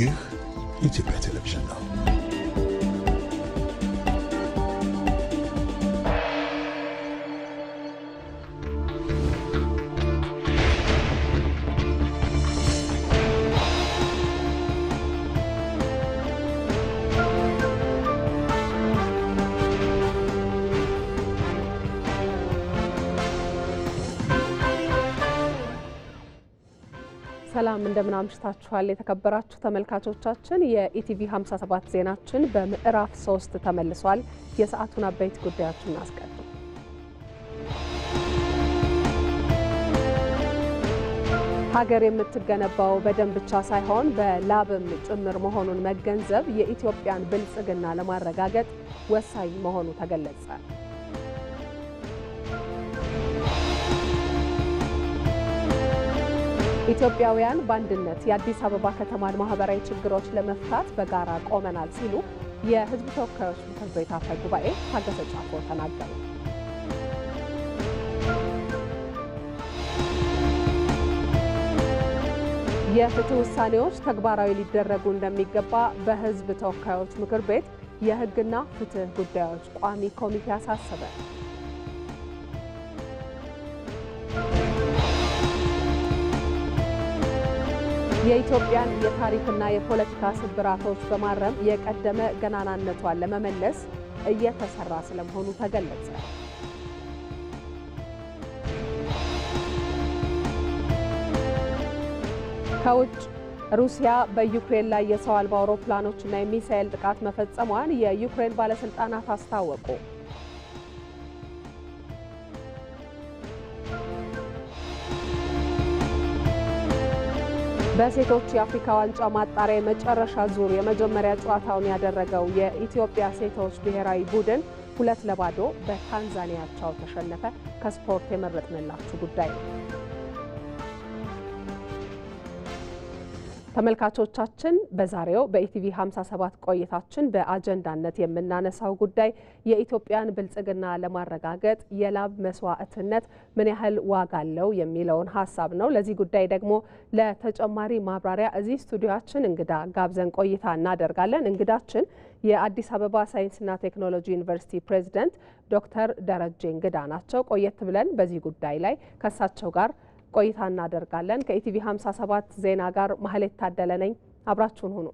ይህ ኢትዮጵያ ቴሌቪዥን ነው። ሰላም እንደምን አምሽታችኋል የተከበራችሁ ተመልካቾቻችን። የኢቲቪ 57 ዜናችን በምዕራፍ 3 ተመልሷል። የሰዓቱን አበይት ጉዳዮችን እናስቀድም። ሀገር የምትገነባው በደም ብቻ ሳይሆን በላብም ጭምር መሆኑን መገንዘብ የኢትዮጵያን ብልጽግና ለማረጋገጥ ወሳኝ መሆኑ ተገለጸ። ኢትዮጵያውያን በአንድነት የአዲስ አበባ ከተማን ማህበራዊ ችግሮች ለመፍታት በጋራ ቆመናል ሲሉ የሕዝብ ተወካዮች ምክር ቤት አፈ ጉባኤ ታገሰ ጫፎ ተናገሩ። የፍትህ ውሳኔዎች ተግባራዊ ሊደረጉ እንደሚገባ በሕዝብ ተወካዮች ምክር ቤት የሕግና ፍትህ ጉዳዮች ቋሚ ኮሚቴ አሳሰበ። የኢትዮጵያን የታሪክና የፖለቲካ ስብራቶች በማረም የቀደመ ገናናነቷን ለመመለስ እየተሰራ ስለመሆኑ ተገለጸ። ከውጭ ሩሲያ በዩክሬን ላይ የሰው አልባ አውሮፕላኖችና የሚሳኤል ጥቃት መፈጸሟን የዩክሬን ባለስልጣናት አስታወቁ። በሴቶች የአፍሪካ ዋንጫ ማጣሪያ የመጨረሻ ዙር የመጀመሪያ ጨዋታውን ያደረገው የኢትዮጵያ ሴቶች ብሔራዊ ቡድን 2-0 በታንዛኒያቸው ተሸነፈ። ከስፖርት የመረጥንላችሁ ጉዳይ ነው። ተመልካቾቻችን በዛሬው በኢቲቪ 57 ቆይታችን በአጀንዳነት የምናነሳው ጉዳይ የኢትዮጵያን ብልጽግና ለማረጋገጥ የላብ መስዋዕትነት ምን ያህል ዋጋ አለው የሚለውን ሀሳብ ነው። ለዚህ ጉዳይ ደግሞ ለተጨማሪ ማብራሪያ እዚህ ስቱዲዮአችን እንግዳ ጋብዘን ቆይታ እናደርጋለን። እንግዳችን የአዲስ አበባ ሳይንስና ቴክኖሎጂ ዩኒቨርሲቲ ፕሬዝዳንት ዶክተር ደረጀ እንግዳ ናቸው። ቆየት ብለን በዚህ ጉዳይ ላይ ከሳቸው ጋር ቆይታ እናደርጋለን። ከኢቲቪ 57 ዜና ጋር ማህሌት ታደለ ነኝ። አብራችሁን ሁኑ።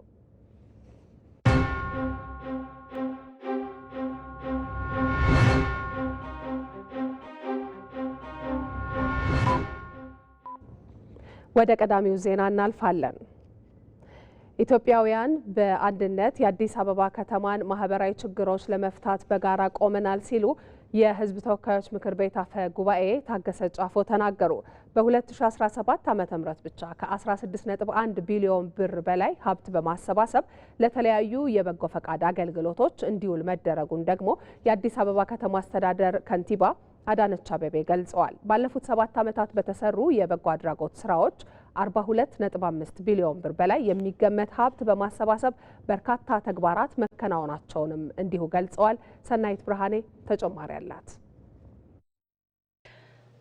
ወደ ቀዳሚው ዜና እናልፋለን። ኢትዮጵያውያን በአንድነት የአዲስ አበባ ከተማን ማህበራዊ ችግሮች ለመፍታት በጋራ ቆመናል ሲሉ የሕዝብ ተወካዮች ምክር ቤት አፈ ጉባኤ ታገሰ ጫፎ ተናገሩ። በ2017 ዓ.ም ብቻ ከ16.1 ቢሊዮን ብር በላይ ሀብት በማሰባሰብ ለተለያዩ የበጎ ፈቃድ አገልግሎቶች እንዲውል መደረጉን ደግሞ የአዲስ አበባ ከተማ አስተዳደር ከንቲባ አዳነች አቤቤ ገልጸዋል። ባለፉት 7 ዓመታት በተሰሩ የበጎ አድራጎት ስራዎች 42.5 ቢሊዮን ብር በላይ የሚገመት ሀብት በማሰባሰብ በርካታ ተግባራት መከናወናቸውንም እንዲሁ ገልጸዋል። ሰናይት ብርሃኔ ተጨማሪ አላት።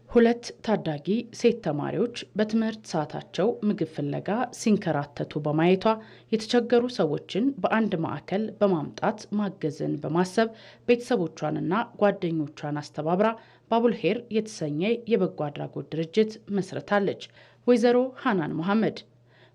2 ታዳጊ ሴት ተማሪዎች በትምህርት ሰዓታቸው ምግብ ፍለጋ ሲንከራተቱ በማየቷ የተቸገሩ ሰዎችን በአንድ ማዕከል በማምጣት ማገዝን በማሰብ ቤተሰቦቿንና ጓደኞቿን አስተባብራ ባቡልሄር የተሰኘ የበጎ አድራጎት ድርጅት መስርታለች። ወይዘሮ ሃናን መሐመድ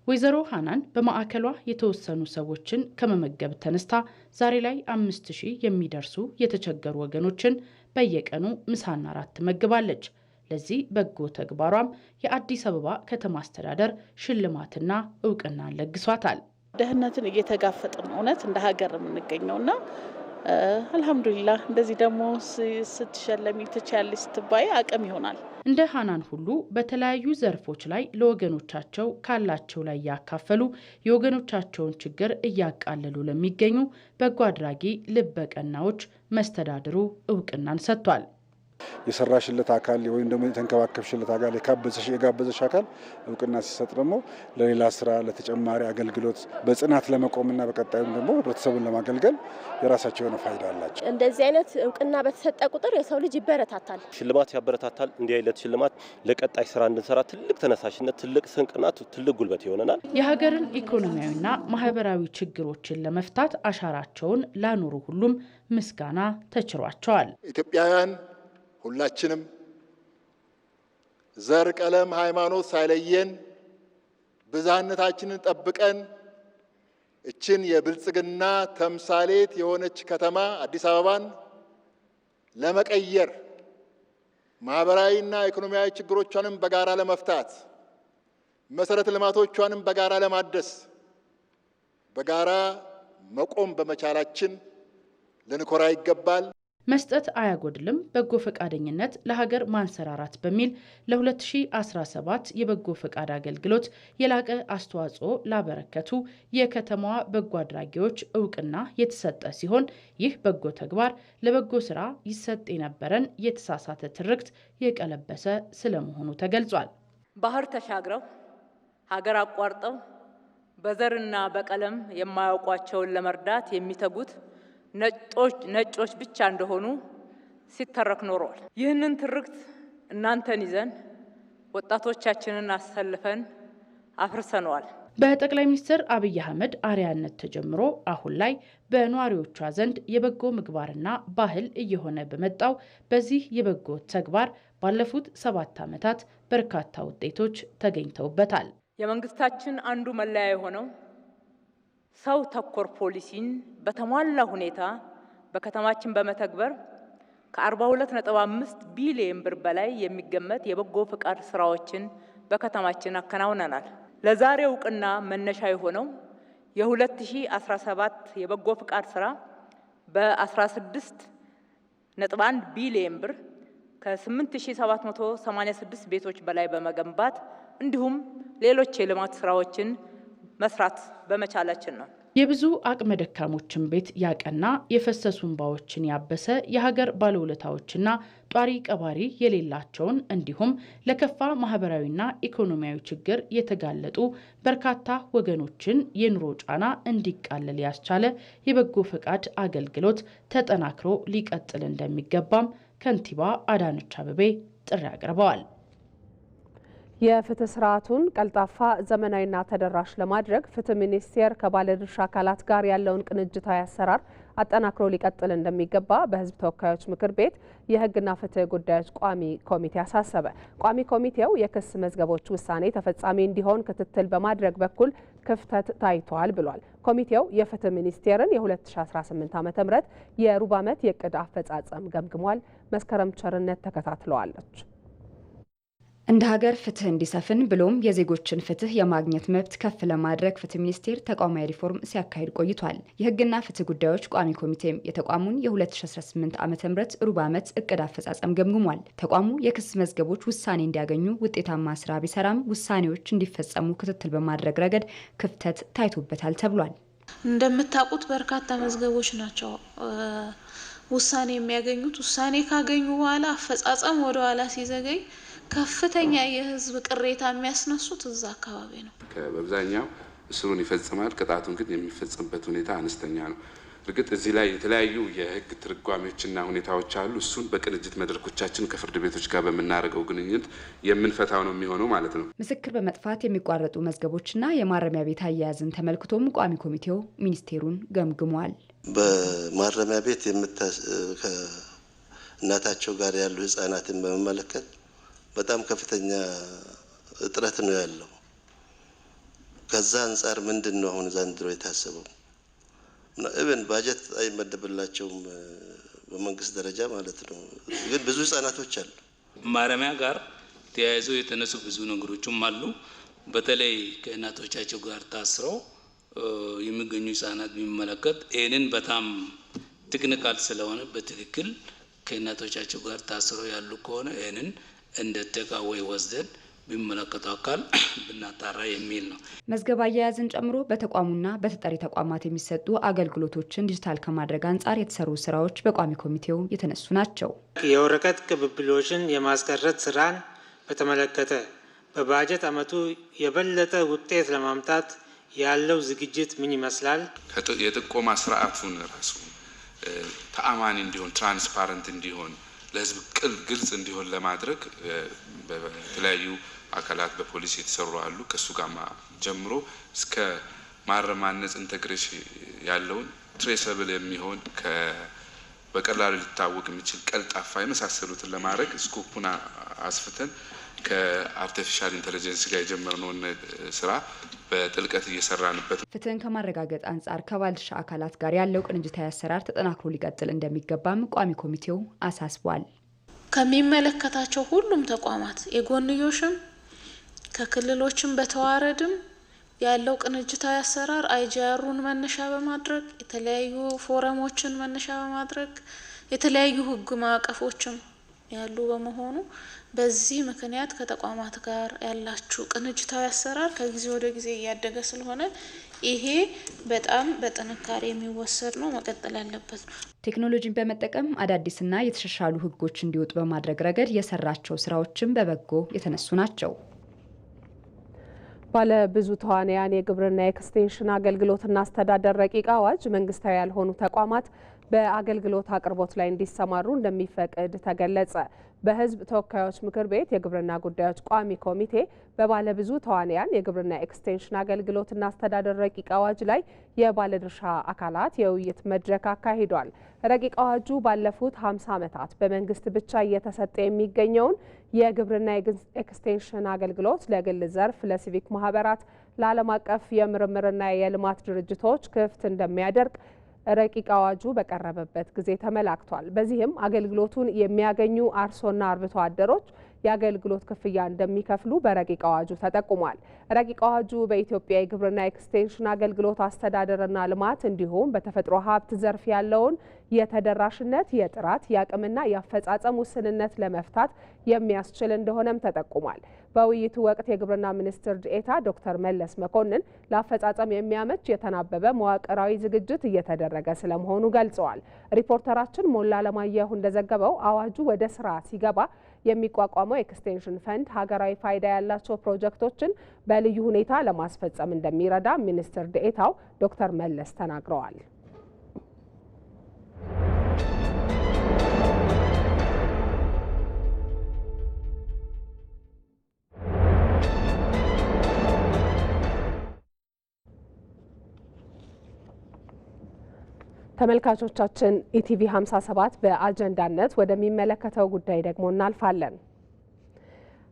ወይዘሮ ሃናን በማዕከሏ የተወሰኑ ሰዎችን ከመመገብ ተነስታ ዛሬ ላይ 5000 የሚደርሱ የተቸገሩ ወገኖችን በየቀኑ ምሳና ራት ትመግባለች። ለዚህ በጎ ተግባሯም የአዲስ አበባ ከተማ አስተዳደር ሽልማትና እውቅናን ለግሷታል። ድህነትን እየተጋፈጥን እውነት እንደ ሀገር የምንገኘውና አልሐምዱሊላህ እንደዚህ ደግሞ ስትሸለሚ ትችያለሽ ስትባይ አቅም ይሆናል። እንደ ሃናን ሁሉ በተለያዩ ዘርፎች ላይ ለወገኖቻቸው ካላቸው ላይ ያካፈሉ የወገኖቻቸውን ችግር እያቃለሉ ለሚገኙ በጎ አድራጊ ልበቀናዎች መስተዳድሩ እውቅናን ሰጥቷል። የሰራሽለት አካል ወይም ደግሞ የተንከባከብሽለት አካል የጋበዘሽ አካል እውቅና ሲሰጥ ደግሞ ለሌላ ስራ ለተጨማሪ አገልግሎት በጽናት ለመቆምና በቀጣዩም ደግሞ ህብረተሰቡን ለማገልገል የራሳቸው የሆነ ፋይዳ አላቸው። እንደዚህ አይነት እውቅና በተሰጠ ቁጥር የሰው ልጅ ይበረታታል። ሽልማት ያበረታታል። እንዲህ አይነት ሽልማት ለቀጣይ ስራ እንድንሰራ ትልቅ ተነሳሽነት፣ ትልቅ ስንቅና ትልቅ ጉልበት ይሆነናል። የሀገርን ኢኮኖሚያዊና ማህበራዊ ችግሮችን ለመፍታት አሻራቸውን ላኖሩ ሁሉም ምስጋና ተችሯቸዋል። ኢትዮጵያውያን ሁላችንም ዘር፣ ቀለም፣ ሃይማኖት ሳይለየን ብዝሃነታችንን ጠብቀን እችን የብልጽግና ተምሳሌት የሆነች ከተማ አዲስ አበባን ለመቀየር ማህበራዊና ኢኮኖሚያዊ ችግሮቿንም በጋራ ለመፍታት መሰረተ ልማቶቿንም በጋራ ለማደስ በጋራ መቆም በመቻላችን ልንኮራ ይገባል። መስጠት አያጎድልም፣ በጎ ፈቃደኝነት ለሀገር ማንሰራራት በሚል ለ2017 የበጎ ፈቃድ አገልግሎት የላቀ አስተዋጽኦ ላበረከቱ የከተማዋ በጎ አድራጊዎች እውቅና የተሰጠ ሲሆን ይህ በጎ ተግባር ለበጎ ስራ ይሰጥ የነበረን የተሳሳተ ትርክት የቀለበሰ ስለመሆኑ ተገልጿል። ባህር ተሻግረው ሀገር አቋርጠው በዘርና በቀለም የማያውቋቸውን ለመርዳት የሚተጉት ነጮች ብቻ እንደሆኑ ሲተረክ ኖረዋል። ይህንን ትርክት እናንተን ይዘን ወጣቶቻችንን አሰልፈን አፍርሰነዋል። በጠቅላይ ሚኒስትር አብይ አህመድ አርአያነት ተጀምሮ አሁን ላይ በነዋሪዎቿ ዘንድ የበጎ ምግባርና ባህል እየሆነ በመጣው በዚህ የበጎ ተግባር ባለፉት 7 ዓመታት በርካታ ውጤቶች ተገኝተውበታል። የመንግስታችን አንዱ መለያ የሆነው ሰው ተኮር ፖሊሲን በተሟላ ሁኔታ በከተማችን በመተግበር ከ42.5 ቢሊዮን ብር በላይ የሚገመት የበጎ ፈቃድ ስራዎችን በከተማችን አከናውነናል። ለዛሬ እውቅና መነሻ የሆነው የ2017 የበጎ ፈቃድ ስራ በ16.1 ቢሊዮን ብር ከ8786 ቤቶች በላይ በመገንባት እንዲሁም ሌሎች የልማት ስራዎችን መስራት በመቻላችን ነው። የብዙ አቅመ ደካሞችን ቤት ያቀና የፈሰሱ እንባዎችን ያበሰ የሀገር ባለውለታዎችና ጧሪ ቀባሪ የሌላቸውን እንዲሁም ለከፋ ማህበራዊና ኢኮኖሚያዊ ችግር የተጋለጡ በርካታ ወገኖችን የኑሮ ጫና እንዲቃለል ያስቻለ የበጎ ፈቃድ አገልግሎት ተጠናክሮ ሊቀጥል እንደሚገባም ከንቲባ አዳነች አቤቤ ጥሪ አቅርበዋል። የፍትህ ስርዓቱን ቀልጣፋ፣ ዘመናዊና ተደራሽ ለማድረግ ፍትህ ሚኒስቴር ከባለድርሻ አካላት ጋር ያለውን ቅንጅታዊ አሰራር አጠናክሮ ሊቀጥል እንደሚገባ በሕዝብ ተወካዮች ምክር ቤት የሕግና ፍትህ ጉዳዮች ቋሚ ኮሚቴ አሳሰበ። ቋሚ ኮሚቴው የክስ መዝገቦች ውሳኔ ተፈጻሚ እንዲሆን ክትትል በማድረግ በኩል ክፍተት ታይቷል ብሏል። ኮሚቴው የፍትህ ሚኒስቴርን የ2018 ዓ.ም የሩብ ዓመት የዕቅድ አፈጻጸም ገምግሟል። መስከረም ቸርነት ተከታትለዋለች። እንደ ሀገር ፍትህ እንዲሰፍን ብሎም የዜጎችን ፍትህ የማግኘት መብት ከፍ ለማድረግ ፍትህ ሚኒስቴር ተቋማዊ ሪፎርም ሲያካሂድ ቆይቷል። የህግና ፍትህ ጉዳዮች ቋሚ ኮሚቴም የተቋሙን የ2018 ዓ.ም ሩብ ዓመት እቅድ አፈጻጸም ገምግሟል። ተቋሙ የክስ መዝገቦች ውሳኔ እንዲያገኙ ውጤታማ ስራ ቢሰራም ውሳኔዎች እንዲፈጸሙ ክትትል በማድረግ ረገድ ክፍተት ታይቶበታል ተብሏል። እንደምታውቁት በርካታ መዝገቦች ናቸው ውሳኔ የሚያገኙት። ውሳኔ ካገኙ በኋላ አፈጻጸም ወደ ኋላ ሲዘገይ ከፍተኛ የህዝብ ቅሬታ የሚያስነሱት እዛ አካባቢ ነው። በአብዛኛው እስሩን ይፈጽማል፣ ቅጣቱን ግን የሚፈጽምበት ሁኔታ አነስተኛ ነው። እርግጥ እዚህ ላይ የተለያዩ የህግ ትርጓሜዎችና ሁኔታዎች አሉ። እሱን በቅንጅት መድረኮቻችን ከፍርድ ቤቶች ጋር በምናደርገው ግንኙነት የምንፈታው ነው የሚሆነው ማለት ነው። ምስክር በመጥፋት የሚቋረጡ መዝገቦችና የማረሚያ ቤት አያያዝን ተመልክቶም ቋሚ ኮሚቴው ሚኒስቴሩን ገምግሟል። በማረሚያ ቤት ከእናታቸው ጋር ያሉ ህጻናትን በመመለከት በጣም ከፍተኛ እጥረት ነው ያለው። ከዛ አንጻር ምንድን ነው አሁን ዘንድሮ የታሰበው? ኢቭን ባጀት አይመደብላቸውም በመንግስት ደረጃ ማለት ነው። ግን ብዙ ህጻናቶች አሉ። ማረሚያ ጋር ተያይዘው የተነሱ ብዙ ነገሮችም አሉ። በተለይ ከእናቶቻቸው ጋር ታስረው የሚገኙ ህጻናት የሚመለከት ይህንን በጣም ቴክኒካል ስለሆነ በትክክል ከእናቶቻቸው ጋር ታስረው ያሉ ከሆነ ይህንን እንደ ተቃዋይ ወስደን የሚመለከተው አካል ብናጣራ የሚል ነው። መዝገብ አያያዝን ጨምሮ በተቋሙና በተጠሪ ተቋማት የሚሰጡ አገልግሎቶችን ዲጂታል ከማድረግ አንጻር የተሰሩ ስራዎች በቋሚ ኮሚቴው የተነሱ ናቸው። የወረቀት ቅብብሎችን የማስቀረት ስራን በተመለከተ በባጀት ዓመቱ የበለጠ ውጤት ለማምጣት ያለው ዝግጅት ምን ይመስላል? የጥቆማ ስርዓቱን ራሱ ተአማኒ እንዲሆን፣ ትራንስፓረንት እንዲሆን፣ ለህዝብ ግልጽ እንዲሆን ለማድረግ በተለያዩ አካላት በፖሊስ የተሰሩ አሉ። ከሱ ጋር ጀምሮ እስከ ማረማነጽ ኢንተግሬሽን ያለውን ትሬሰብል የሚሆን በቀላሉ ሊታወቅ የሚችል ቀልጣፋ የመሳሰሉትን ለማድረግ ስኮፑን አስፍተን ከአርቲፊሻል ኢንተለጀንስ ጋር የጀመርነውን ስራ በጥልቀት እየሰራንበት። ፍትህን ከማረጋገጥ አንጻር ከባለድርሻ አካላት ጋር ያለው ቅንጅታዊ አሰራር ተጠናክሮ ሊቀጥል እንደሚገባም ቋሚ ኮሚቴው አሳስቧል። ከሚመለከታቸው ሁሉም ተቋማት የጎንዮሽም ከክልሎችም በተዋረድም ያለው ቅንጅታዊ አሰራር አይጂአሩን መነሻ በማድረግ የተለያዩ ፎረሞችን መነሻ በማድረግ የተለያዩ ህግ ማዕቀፎችም ያሉ በመሆኑ በዚህ ምክንያት ከተቋማት ጋር ያላችሁ ቅንጅታዊ አሰራር ከጊዜ ወደ ጊዜ እያደገ ስለሆነ ይሄ በጣም በጥንካሬ የሚወሰድ ነው፣ መቀጠል ያለበት ነው። ቴክኖሎጂን በመጠቀም አዳዲስና የተሻሻሉ ህጎች እንዲወጡ በማድረግ ረገድ የሰራቸው ስራዎችም በበጎ የተነሱ ናቸው። ባለ ብዙ ተዋንያን የግብርና ኤክስቴንሽን አገልግሎትና አስተዳደር ረቂቅ አዋጅ መንግስታዊ ያልሆኑ ተቋማት በአገልግሎት አቅርቦት ላይ እንዲሰማሩ እንደሚፈቅድ ተገለጸ። በህዝብ ተወካዮች ምክር ቤት የግብርና ጉዳዮች ቋሚ ኮሚቴ በባለብዙ ተዋንያን የግብርና ኤክስቴንሽን አገልግሎትና አስተዳደር ረቂቅ አዋጅ ላይ የባለድርሻ አካላት የውይይት መድረክ አካሂዷል። ረቂቅ አዋጁ ባለፉት 50 ዓመታት በመንግስት ብቻ እየተሰጠ የሚገኘውን የግብርና ኤክስቴንሽን አገልግሎት ለግል ዘርፍ፣ ለሲቪክ ማህበራት፣ ለዓለም አቀፍ የምርምርና የልማት ድርጅቶች ክፍት እንደሚያደርግ ረቂቅ አዋጁ በቀረበበት ጊዜ ተመላክቷል። በዚህም አገልግሎቱን የሚያገኙ አርሶና አርብቶ አደሮች የአገልግሎት ክፍያ እንደሚከፍሉ በረቂቅ አዋጁ ተጠቁሟል። ረቂቅ አዋጁ በኢትዮጵያ የግብርና ኤክስቴንሽን አገልግሎት አስተዳደርና ልማት እንዲሁም በተፈጥሮ ሀብት ዘርፍ ያለውን የተደራሽነት፣ የጥራት፣ የአቅምና የአፈጻጸም ውስንነት ለመፍታት የሚያስችል እንደሆነም ተጠቁሟል። በውይይቱ ወቅት የግብርና ሚኒስትር ዴኤታ ዶክተር መለስ መኮንን ለአፈጻጸም የሚያመች የተናበበ መዋቅራዊ ዝግጅት እየተደረገ ስለመሆኑ ገልጸዋል። ሪፖርተራችን ሞላ ለማየሁ እንደዘገበው አዋጁ ወደ ስራ ሲገባ የሚቋቋመው ኤክስቴንሽን ፈንድ ሀገራዊ ፋይዳ ያላቸው ፕሮጀክቶችን በልዩ ሁኔታ ለማስፈጸም እንደሚረዳ ሚኒስትር ዴኤታው ዶክተር መለስ ተናግረዋል። ተመልካቾቻችን ኢቲቪ 57 በአጀንዳነት ወደሚመለከተው ጉዳይ ደግሞ እናልፋለን።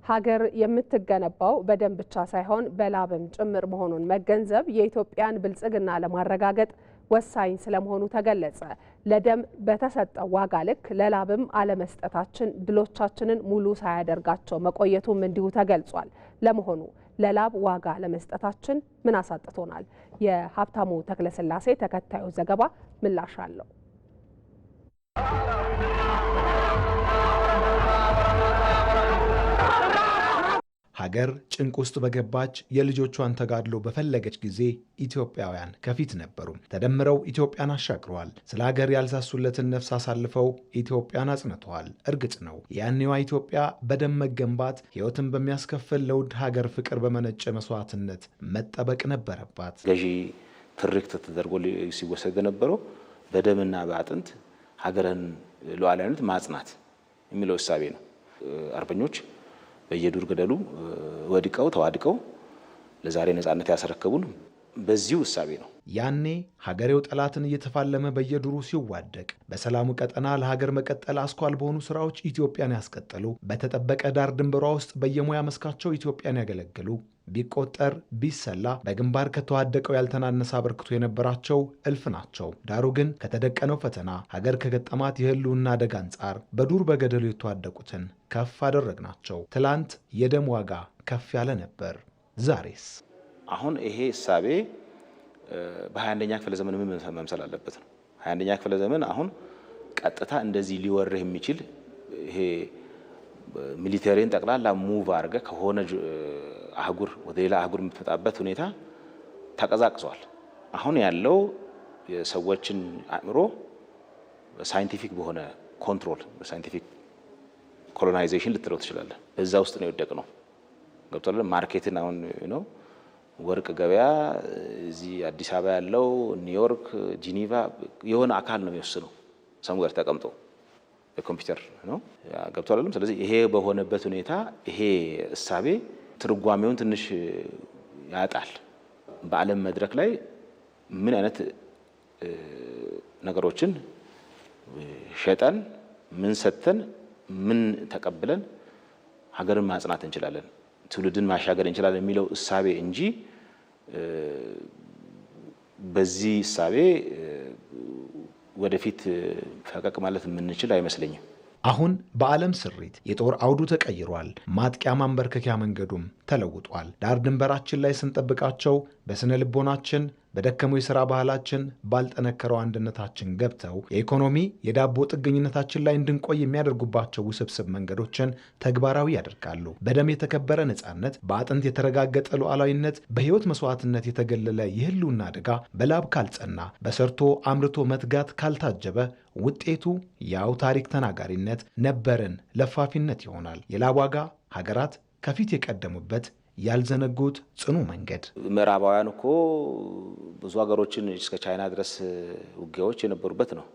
ሀገር የምትገነባው በደም ብቻ ሳይሆን በላብም ጭምር መሆኑን መገንዘብ የኢትዮጵያን ብልጽግና ለማረጋገጥ ወሳኝ ስለመሆኑ ተገለጸ። ለደም በተሰጠው ዋጋ ልክ ለላብም አለመስጠታችን ድሎቻችንን ሙሉ ሳያደርጋቸው መቆየቱም እንዲሁ ተገልጿል። ለመሆኑ ለላብ ዋጋ ለመስጠታችን ምን አሳጥቶናል? የሀብታሙ ተክለስላሴ ተከታዩ ዘገባ ምላሽ አለው። ሀገር ጭንቅ ውስጥ በገባች የልጆቿን ተጋድሎ በፈለገች ጊዜ ኢትዮጵያውያን ከፊት ነበሩ። ተደምረው ኢትዮጵያን አሻግረዋል። ስለ ሀገር ያልሳሱለትን ነፍስ አሳልፈው ኢትዮጵያን አጽንተዋል። እርግጥ ነው ያኔዋ ኢትዮጵያ በደም መገንባት ሕይወትን በሚያስከፍል ለውድ ሀገር ፍቅር በመነጨ መስዋዕትነት መጠበቅ ነበረባት። ገዢ ትርክት ተደርጎ ሲወሰድ የነበረው በደምና በአጥንት ሀገርን ሉዓላዊነት ማጽናት የሚለው እሳቤ ነው። አርበኞች በየዱር ገደሉ ወድቀው ተዋድቀው ለዛሬ ነጻነት ያስረከቡን በዚሁ እሳቤ ነው። ያኔ ሀገሬው ጠላትን እየተፋለመ በየዱሩ ሲዋደቅ በሰላሙ ቀጠና ለሀገር መቀጠል አስኳል በሆኑ ስራዎች ኢትዮጵያን ያስቀጠሉ፣ በተጠበቀ ዳር ድንበሯ ውስጥ በየሙያ መስካቸው ኢትዮጵያን ያገለግሉ፣ ቢቆጠር ቢሰላ በግንባር ከተዋደቀው ያልተናነሰ አበርክቶ የነበራቸው እልፍ ናቸው። ዳሩ ግን ከተደቀነው ፈተና ሀገር ከገጠማት የህልውና አደጋ አንጻር በዱር በገደሉ የተዋደቁትን ከፍ አደረግናቸው። ትላንት የደም ዋጋ ከፍ ያለ ነበር። ዛሬስ? አሁን ይሄ እሳቤ በ21ኛ ክፍለ ዘመን ምን መምሰል አለበት ነው። 21ኛ ክፍለ ዘመን አሁን ቀጥታ እንደዚህ ሊወርህ የሚችል ይሄ ሚሊተሪን ጠቅላላ ሙቭ አድርገ ከሆነ አህጉር ወደ ሌላ አህጉር የምትመጣበት ሁኔታ ተቀዛቅዟል። አሁን ያለው የሰዎችን አእምሮ ሳይንቲፊክ በሆነ ኮንትሮል በሳይንቲፊክ ኮሎናይዜሽን ልትለው ትችላለህ። በዛ ውስጥ ነው የወደቅነው። ገብቶሃል? ማርኬትን አሁን ነው ወርቅ ገበያ እዚህ አዲስ አበባ ያለው ኒውዮርክ፣ ጂኒቫ የሆነ አካል ነው የሚወስነው ሰምዌር ተቀምጦ በኮምፒውተር ነው ገብቶሃል? ስለዚህ ይሄ በሆነበት ሁኔታ ይሄ እሳቤ ትርጓሜውን ትንሽ ያጣል። በዓለም መድረክ ላይ ምን አይነት ነገሮችን ሸጠን ምን ሰጥተን ምን ተቀብለን ሀገርን ማጽናት እንችላለን፣ ትውልድን ማሻገር እንችላለን የሚለው እሳቤ እንጂ በዚህ እሳቤ ወደፊት ፈቀቅ ማለት የምንችል አይመስለኝም። አሁን በዓለም ስሪት የጦር አውዱ ተቀይሯል። ማጥቂያ ማንበርከኪያ መንገዱም ተለውጧል። ዳር ድንበራችን ላይ ስንጠብቃቸው በስነ ልቦናችን በደከመው የሥራ ባህላችን ባልጠነከረው አንድነታችን ገብተው የኢኮኖሚ የዳቦ ጥገኝነታችን ላይ እንድንቆይ የሚያደርጉባቸው ውስብስብ መንገዶችን ተግባራዊ ያደርጋሉ። በደም የተከበረ ነጻነት፣ በአጥንት የተረጋገጠ ሉዓላዊነት፣ በሕይወት መስዋዕትነት የተገለለ የህልውና አደጋ በላብ ካልጸና፣ በሰርቶ አምርቶ መትጋት ካልታጀበ ውጤቱ ያው ታሪክ ተናጋሪነት፣ ነበርን ለፋፊነት ይሆናል። የላብ ዋጋ ሀገራት ከፊት የቀደሙበት ያልዘነጉት ጽኑ መንገድ። ምዕራባውያን እኮ ብዙ ሀገሮችን እስከ ቻይና ድረስ ውጊያዎች የነበሩበት ነው።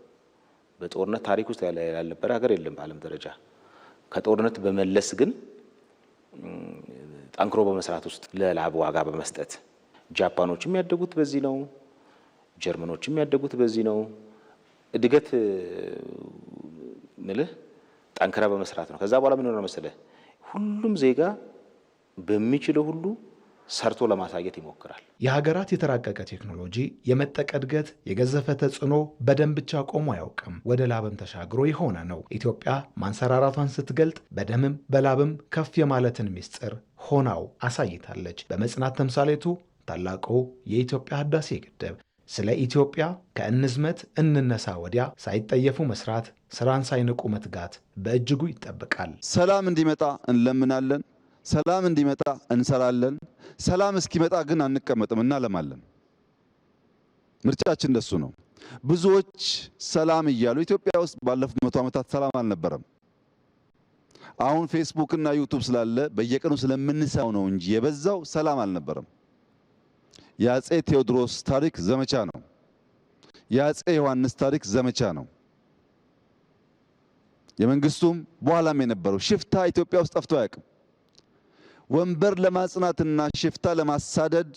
በጦርነት ታሪክ ውስጥ ያልነበረ ሀገር የለም በዓለም ደረጃ። ከጦርነት በመለስ ግን ጠንክሮ በመስራት ውስጥ ለላብ ዋጋ በመስጠት ጃፓኖችም ያደጉት በዚህ ነው። ጀርመኖችም ያደጉት በዚህ ነው። እድገት ምልህ ጠንክራ በመስራት ነው። ከዛ በኋላ ምን ሆነ መሰለህ? ሁሉም ዜጋ በሚችለው ሁሉ ሰርቶ ለማሳየት ይሞክራል። የሀገራት የተራቀቀ ቴክኖሎጂ፣ የመጠቀ እድገት፣ የገዘፈ ተጽዕኖ በደም ብቻ ቆሞ አያውቅም፣ ወደ ላብም ተሻግሮ የሆነ ነው። ኢትዮጵያ ማንሰራራቷን ስትገልጥ በደምም በላብም ከፍ የማለትን ምስጢር ሆናው አሳይታለች። በመጽናት ተምሳሌቱ ታላቁ የኢትዮጵያ ህዳሴ ግድብ ስለ ኢትዮጵያ ከእንዝመት እንነሳ ወዲያ ሳይጠየፉ መስራት፣ ስራን ሳይንቁ መትጋት በእጅጉ ይጠበቃል። ሰላም እንዲመጣ እንለምናለን። ሰላም እንዲመጣ እንሰራለን። ሰላም እስኪመጣ ግን አንቀመጥም፣ እናለማለን። ምርጫችን እንደሱ ነው። ብዙዎች ሰላም እያሉ ኢትዮጵያ ውስጥ ባለፉት 100 ዓመታት ሰላም አልነበረም። አሁን ፌስቡክ እና ዩቲዩብ ስላለ በየቀኑ ስለምንሰማው ነው እንጂ የበዛው ሰላም አልነበረም። የአፄ ቴዎድሮስ ታሪክ ዘመቻ ነው። የአፄ ዮሐንስ ታሪክ ዘመቻ ነው። የመንግስቱም በኋላም የነበረው ሽፍታ ኢትዮጵያ ውስጥ ጠፍቶ አያውቅም። ወንበር ለማጽናትና ሽፍታ ለማሳደድ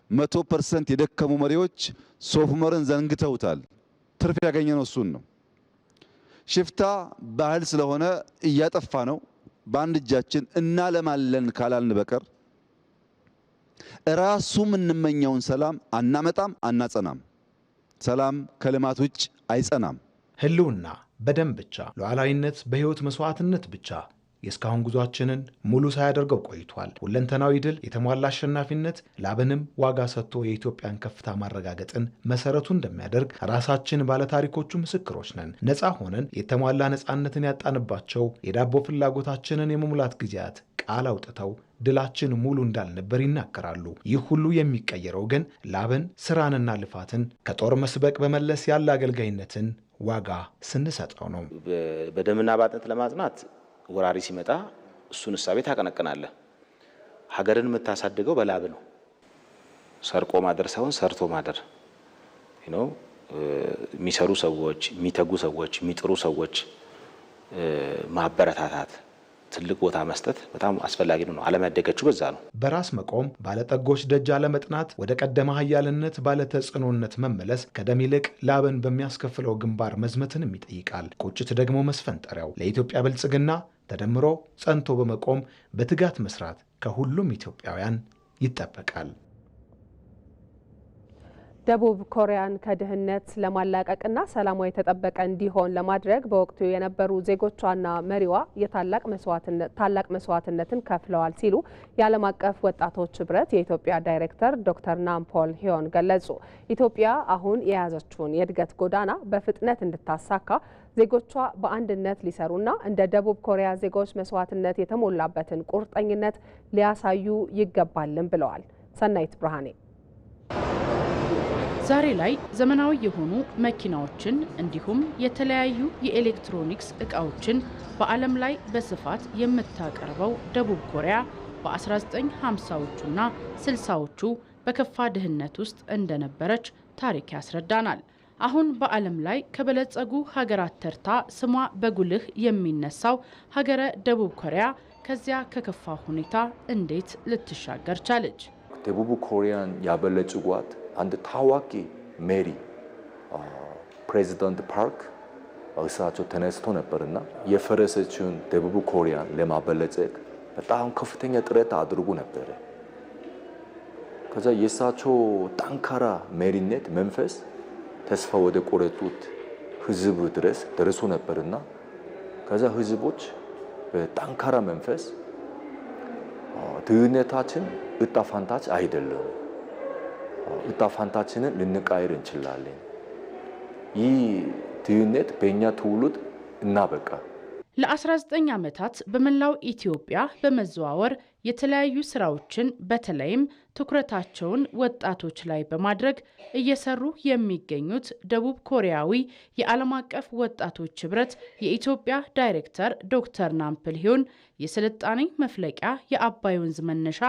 100% የደከሙ መሪዎች ሶፍ ዑመርን ዘንግተውታል። ትርፍ ያገኘነው እሱን ነው። ሽፍታ ባህል ስለሆነ እያጠፋ ነው። በአንድ እጃችን እናለማለን ካላልን በቀር ራሱ የምንመኘውን ሰላም አናመጣም፣ አናጸናም። ሰላም ከልማት ውጭ አይጸናም። ህልውና በደም ብቻ፣ ሉዓላዊነት በሕይወት መስዋዕትነት ብቻ የእስካሁን ጉዟችንን ሙሉ ሳያደርገው ቆይቷል። ሁለንተናዊ ድል፣ የተሟላ አሸናፊነት ላብንም ዋጋ ሰጥቶ የኢትዮጵያን ከፍታ ማረጋገጥን መሰረቱ እንደሚያደርግ ራሳችን ባለታሪኮቹ ምስክሮች ነን። ነፃ ሆነን የተሟላ ነፃነትን ያጣንባቸው የዳቦ ፍላጎታችንን የመሙላት ጊዜያት ቃል አውጥተው ድላችን ሙሉ እንዳልነበር ይናገራሉ። ይህ ሁሉ የሚቀየረው ግን ላብን፣ ስራንና ልፋትን ከጦር መስበቅ በመለስ ያለ አገልጋይነትን ዋጋ ስንሰጠው ነው። በደምና በአጥንት ለማጽናት ወራሪ ሲመጣ እሱን እሳቤ ታቀነቅናለህ። ሀገርን የምታሳድገው በላብ ነው። ሰርቆ ማደር ሳይሆን ሰርቶ ማደር ነው። የሚሰሩ ሰዎች፣ የሚተጉ ሰዎች፣ የሚጥሩ ሰዎች ማበረታታት፣ ትልቅ ቦታ መስጠት በጣም አስፈላጊ ነው። ዓለም ያደገችው በዛ ነው። በራስ መቆም፣ ባለጠጎች ደጅ አለመጥናት፣ ወደ ቀደመ ሀያልነት ባለተጽዕኖነት መመለስ ከደም ይልቅ ላብን በሚያስከፍለው ግንባር መዝመትንም ይጠይቃል። ቁጭት ደግሞ መስፈንጠሪያው። ለኢትዮጵያ ብልጽግና ተደምሮ ጸንቶ በመቆም በትጋት መስራት ከሁሉም ኢትዮጵያውያን ይጠበቃል። ደቡብ ኮሪያን ከድህነት ለማላቀቅና ሰላሟ የተጠበቀ እንዲሆን ለማድረግ በወቅቱ የነበሩ ዜጎቿና መሪዋ ታላቅ መስዋዕትነትን ከፍለዋል ሲሉ የዓለም አቀፍ ወጣቶች ህብረት የኢትዮጵያ ዳይሬክተር ዶክተር ናምፖል ሂዮን ገለጹ። ኢትዮጵያ አሁን የያዘችውን የእድገት ጎዳና በፍጥነት እንድታሳካ ዜጎቿ በአንድነት ሊሰሩና እንደ ደቡብ ኮሪያ ዜጎች መስዋዕትነት የተሞላበትን ቁርጠኝነት ሊያሳዩ ይገባልን ብለዋል። ሰናይት ብርሃኔ ዛሬ ላይ ዘመናዊ የሆኑ መኪናዎችን እንዲሁም የተለያዩ የኤሌክትሮኒክስ ዕቃዎችን በዓለም ላይ በስፋት የምታቀርበው ደቡብ ኮሪያ በ1950ዎቹና 60ዎቹ በከፋ ድህነት ውስጥ እንደነበረች ታሪክ ያስረዳናል። አሁን በዓለም ላይ ከበለጸጉ ሀገራት ተርታ ስሟ በጉልህ የሚነሳው ሀገረ ደቡብ ኮሪያ ከዚያ ከከፋ ሁኔታ እንዴት ልትሻገር ቻለች? ደቡብ ኮሪያን ያበለጽጓት አንድ ታዋቂ መሪ ፕሬዚዳንት ፓርክ እሳቸው ተነስቶ ነበርና የፈረሰችውን ደቡብ ኮሪያን ለማበለጸግ በጣም ከፍተኛ ጥረት አድርጎ ነበር። ከዛ የእሳቸው ጠንካራ መሪነት መንፈስ ተስፋ ወደ ቆረጡት ህዝብ ድረስ ደርሶ ነበርና ከዛ ህዝቦች በጠንካራ መንፈስ ድህነታችን እጣ ፋንታች አይደለም፣ እጣ ፋንታችንን ልንቀይር እንችላለን። ይህ ድህነት በእኛ ትውልድ እናበቃ። ለ19 ዓመታት በመላው ኢትዮጵያ በመዘዋወር የተለያዩ ስራዎችን በተለይም ትኩረታቸውን ወጣቶች ላይ በማድረግ እየሰሩ የሚገኙት ደቡብ ኮሪያዊ የዓለም አቀፍ ወጣቶች ህብረት የኢትዮጵያ ዳይሬክተር ዶክተር ናምፕል ሂዮን የስልጣኔ መፍለቂያ የአባይ ወንዝ መነሻ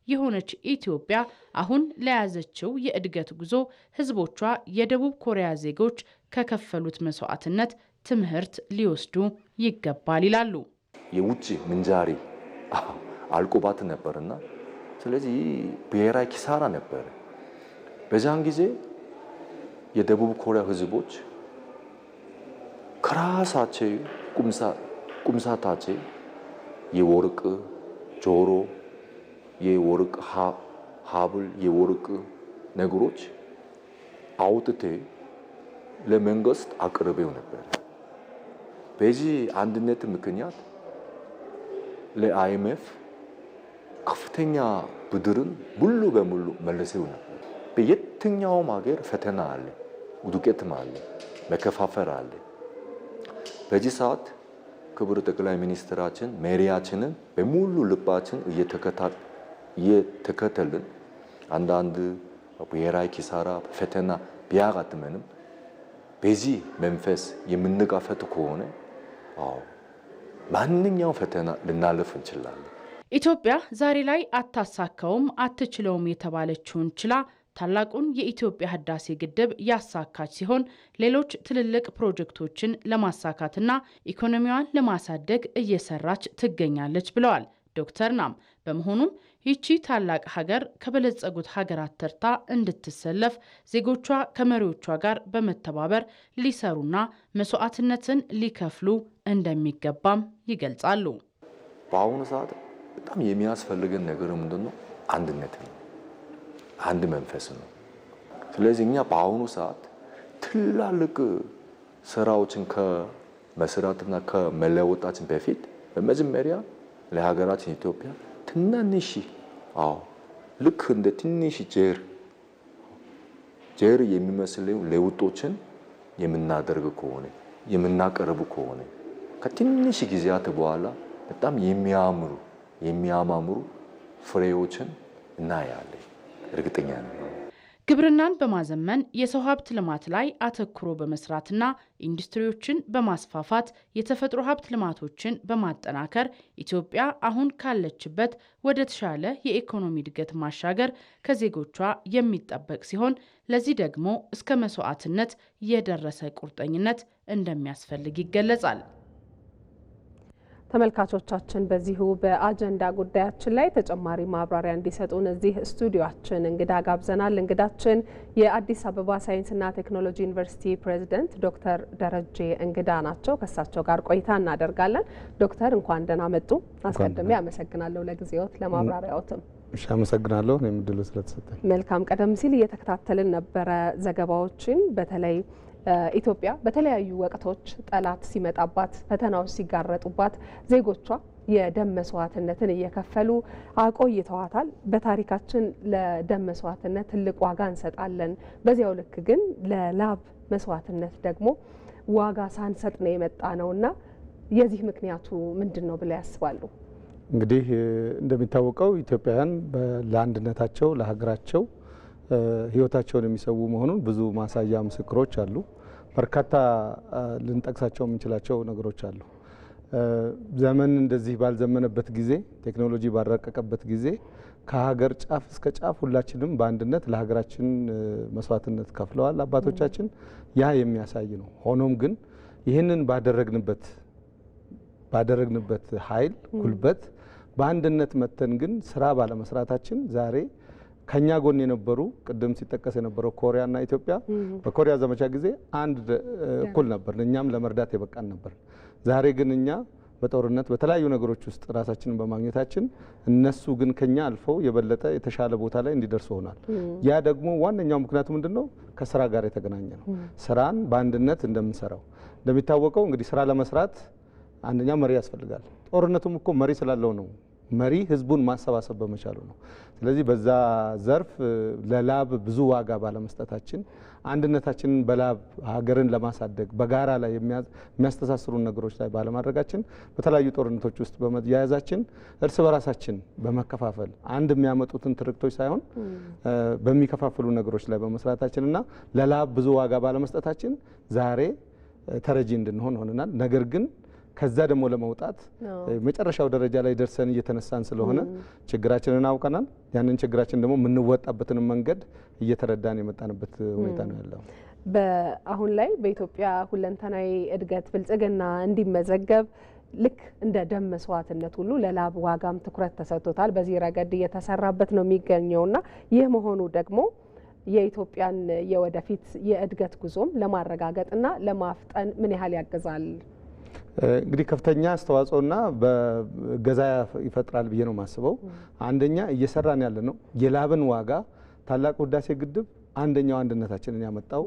የሆነች ኢትዮጵያ አሁን ለያዘችው የእድገት ጉዞ ህዝቦቿ የደቡብ ኮሪያ ዜጎች ከከፈሉት መስዋዕትነት ትምህርት ሊወስዱ ይገባል ይላሉ። የውጭ ምንዛሪ አልቆባት ነበርና ስለዚህ ብሔራዊ ኪሳራ ነበር። በዛን ጊዜ የደቡብ ኮሪያ ህዝቦች ከራሳቸው ቁምሳታቸው የወርቅ ጆሮ፣ የወርቅ ሀብል፣ የወርቅ ነገሮች አውጥተው ለመንግስት አቅርበው ነበር። በዚህ አንድነት ምክንያት ለአይኤምኤፍ ከፍተኛ ብድርን ሙሉ በሙሉ መልሰው ነበር። በየትኛውም ሀገር ፈተና አለ፣ ውድቀትም አለ፣ መከፋፈል አለ። በዚህ ሰዓት ክቡር ጠቅላይ ሚኒስትራችን መሪያችንን በሙሉ ልባችን እየተከተልን አንዳንድ ብሔራዊ ኪሳራ ፈተና ቢያጋጥመንም በዚህ መንፈስ የምንጋፈጥ ከሆነ ማንኛውም ፈተና ልናለፍ እንችላለን። ኢትዮጵያ ዛሬ ላይ አታሳካውም አትችለውም የተባለችውን ችላ ታላቁን የኢትዮጵያ ህዳሴ ግድብ ያሳካች ሲሆን ሌሎች ትልልቅ ፕሮጀክቶችን ለማሳካትና ኢኮኖሚዋን ለማሳደግ እየሰራች ትገኛለች ብለዋል ዶክተር ናም። በመሆኑም ይቺ ታላቅ ሀገር ከበለጸጉት ሀገራት ተርታ እንድትሰለፍ ዜጎቿ ከመሪዎቿ ጋር በመተባበር ሊሰሩና መስዋዕትነትን ሊከፍሉ እንደሚገባም ይገልጻሉ። በአሁኑ ሰዓት በጣም የሚያስፈልገን ነገር ምንድነው? አንድነት ነው፣ አንድ መንፈስ ነው። ስለዚህ እኛ በአሁኑ ሰዓት ትላልቅ ስራዎችን ከመስራትና ከመለወጣችን በፊት በመጀመሪያ ለሀገራችን ኢትዮጵያ ትናንሽ ልክ እንደ ትንሽ ጀር የሚመስለው ለውጦችን የምናደርግ ከሆነ የምናቀርብ ከሆነ ከትንሽ ጊዜያት በኋላ በጣም የሚያማምሩ ፍሬዎችን እናያለን። እርግጠኛ ነኝ። ግብርናን በማዘመን የሰው ሀብት ልማት ላይ አተኩሮ በመስራትና ኢንዱስትሪዎችን በማስፋፋት የተፈጥሮ ሀብት ልማቶችን በማጠናከር ኢትዮጵያ አሁን ካለችበት ወደ ተሻለ የኢኮኖሚ እድገት ማሻገር ከዜጎቿ የሚጠበቅ ሲሆን ለዚህ ደግሞ እስከ መስዋዕትነት የደረሰ ቁርጠኝነት እንደሚያስፈልግ ይገለጻል። ተመልካቾቻችን በዚሁ በአጀንዳ ጉዳያችን ላይ ተጨማሪ ማብራሪያ እንዲሰጡን እዚህ ስቱዲዮአችን እንግዳ ጋብዘናል። እንግዳችን የአዲስ አበባ ሳይንስና ቴክኖሎጂ ዩኒቨርሲቲ ፕሬዝዳንት ዶክተር ደረጀ እንግዳ ናቸው። ከእሳቸው ጋር ቆይታ እናደርጋለን። ዶክተር እንኳን ደህና መጡ። አስቀድሜ አመሰግናለሁ ለጊዜዎት ለማብራሪያዎትም። እሺ አመሰግናለሁ እኔም እድሉ ስለተሰጠኝ። መልካም ቀደም ሲል እየተከታተልን ነበረ ዘገባዎችን በተለይ ኢትዮጵያ በተለያዩ ወቅቶች ጠላት ሲመጣባት ፈተናዎች ሲጋረጡባት ዜጎቿ የደም መስዋዕትነትን እየከፈሉ አቆይተዋታል። በታሪካችን ለደም መስዋዕትነት ትልቅ ዋጋ እንሰጣለን። በዚያው ልክ ግን ለላብ መስዋዕትነት ደግሞ ዋጋ ሳንሰጥ ነው የመጣ ነውና የዚህ ምክንያቱ ምንድነው ብለው ያስባሉ? እንግዲህ እንደሚታወቀው ኢትዮጵያውያን ለአንድነታቸው ለሀገራቸው ህይወታቸውን የሚሰዉ መሆኑን ብዙ ማሳያ ምስክሮች አሉ። በርካታ ልንጠቅሳቸው የምንችላቸው ነገሮች አሉ። ዘመን እንደዚህ ባልዘመነበት ጊዜ ቴክኖሎጂ ባልረቀቀበት ጊዜ ከሀገር ጫፍ እስከ ጫፍ ሁላችንም በአንድነት ለሀገራችን መስዋዕትነት ከፍለዋል አባቶቻችን። ያ የሚያሳይ ነው። ሆኖም ግን ይህንን ባደረግንበት ኃይል ጉልበት በአንድነት መተን ግን ስራ ባለመስራታችን ዛሬ ከኛ ጎን የነበሩ ቅድም ሲጠቀስ የነበረው ኮሪያና ኢትዮጵያ በኮሪያ ዘመቻ ጊዜ አንድ እኩል ነበር፣ እኛም ለመርዳት የበቃን ነበር። ዛሬ ግን እኛ በጦርነት በተለያዩ ነገሮች ውስጥ ራሳችንን በማግኘታችን እነሱ ግን ከኛ አልፈው የበለጠ የተሻለ ቦታ ላይ እንዲደርሱ ሆናል። ያ ደግሞ ዋነኛው ምክንያቱ ምንድነው? ከስራ ጋር የተገናኘ ነው። ስራን በአንድነት እንደምንሰራው እንደሚታወቀው እንግዲህ ስራ ለመስራት አንደኛ መሪ ያስፈልጋል። ጦርነቱም እኮ መሪ ስላለው ነው። መሪ ህዝቡን ማሰባሰብ በመቻሉ ነው። ስለዚህ በዛ ዘርፍ ለላብ ብዙ ዋጋ ባለመስጠታችን አንድነታችንን በላብ ሀገርን ለማሳደግ በጋራ ላይ የሚያስተሳስሩ ነገሮች ላይ ባለማድረጋችን በተለያዩ ጦርነቶች ውስጥ በመያያዛችን እርስ በራሳችን በመከፋፈል አንድ የሚያመጡትን ትርክቶች ሳይሆን በሚከፋፍሉ ነገሮች ላይ በመስራታችንና ለላብ ብዙ ዋጋ ባለመስጠታችን ዛሬ ተረጂ እንድንሆን ሆነናል። ነገር ግን ከዛ ደግሞ ለመውጣት መጨረሻው ደረጃ ላይ ደርሰን እየተነሳን ስለሆነ ችግራችንን አውቀናል። ያንን ችግራችን ደግሞ የምንወጣበትን መንገድ እየተረዳን የመጣንበት ሁኔታ ነው ያለው። በአሁን ላይ በኢትዮጵያ ሁለንተናዊ እድገት ብልጽግና እንዲመዘገብ ልክ እንደ ደም መስዋዕትነት ሁሉ ለላብ ዋጋም ትኩረት ተሰጥቶታል። በዚህ ረገድ እየተሰራበት ነው የሚገኘውና ይህ መሆኑ ደግሞ የኢትዮጵያን የወደፊት የእድገት ጉዞም ለማረጋገጥና ለማፍጠን ምን ያህል ያግዛል? እንግዲህ ከፍተኛ አስተዋጽኦና በገዛ ይፈጥራል ብዬ ነው የማስበው። አንደኛ እየሰራን ያለ ነው የላብን ዋጋ ታላቁ ህዳሴ ግድብ አንደኛው አንድነታችንን ያመጣው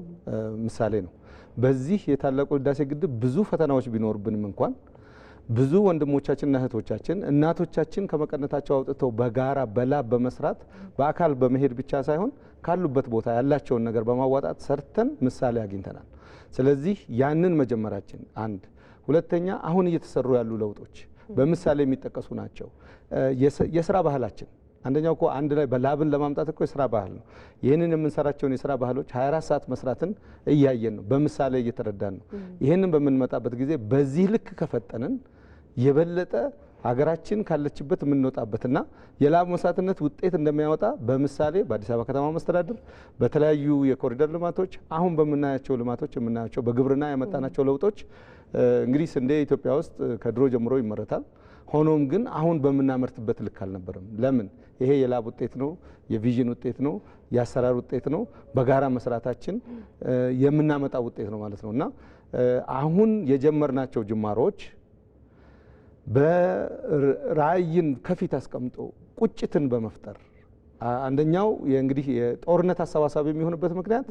ምሳሌ ነው። በዚህ የታላቁ ህዳሴ ግድብ ብዙ ፈተናዎች ቢኖርብንም እንኳን ብዙ ወንድሞቻችንና እህቶቻችን እናቶቻችን ከመቀነታቸው አውጥተው በጋራ በላብ በመስራት በአካል በመሄድ ብቻ ሳይሆን ካሉበት ቦታ ያላቸውን ነገር በማዋጣት ሰርተን ምሳሌ አግኝተናል። ስለዚህ ያንን መጀመራችን አንድ፣ ሁለተኛ አሁን እየተሰሩ ያሉ ለውጦች በምሳሌ የሚጠቀሱ ናቸው። የስራ ባህላችን አንደኛው እኮ አንድ ላይ በላብን ለማምጣት እኮ የስራ ባህል ነው። ይህንን የምንሰራቸውን የስራ ባህሎች 24 ሰዓት መስራትን እያየን ነው፣ በምሳሌ እየተረዳን ነው። ይህንን በምንመጣበት ጊዜ በዚህ ልክ ከፈጠንን የበለጠ ሀገራችን ካለችበት የምንወጣበትና የላብ መስዋዕትነት ውጤት እንደሚያወጣ በምሳሌ በአዲስ አበባ ከተማ መስተዳድር በተለያዩ የኮሪደር ልማቶች አሁን በምናያቸው ልማቶች የምናያቸው በግብርና ያመጣናቸው ለውጦች እንግዲህ ስንዴ ኢትዮጵያ ውስጥ ከድሮ ጀምሮ ይመረታል። ሆኖም ግን አሁን በምናመርትበት ልክ አልነበረም። ለምን? ይሄ የላብ ውጤት ነው፣ የቪዥን ውጤት ነው፣ የአሰራር ውጤት ነው። በጋራ መስራታችን የምናመጣው ውጤት ነው ማለት ነውና አሁን የጀመርናቸው ጅማሮች በራዕይን ከፊት አስቀምጦ ቁጭትን በመፍጠር አንደኛው እንግዲህ የጦርነት አሰባሳቢ የሚሆንበት ምክንያት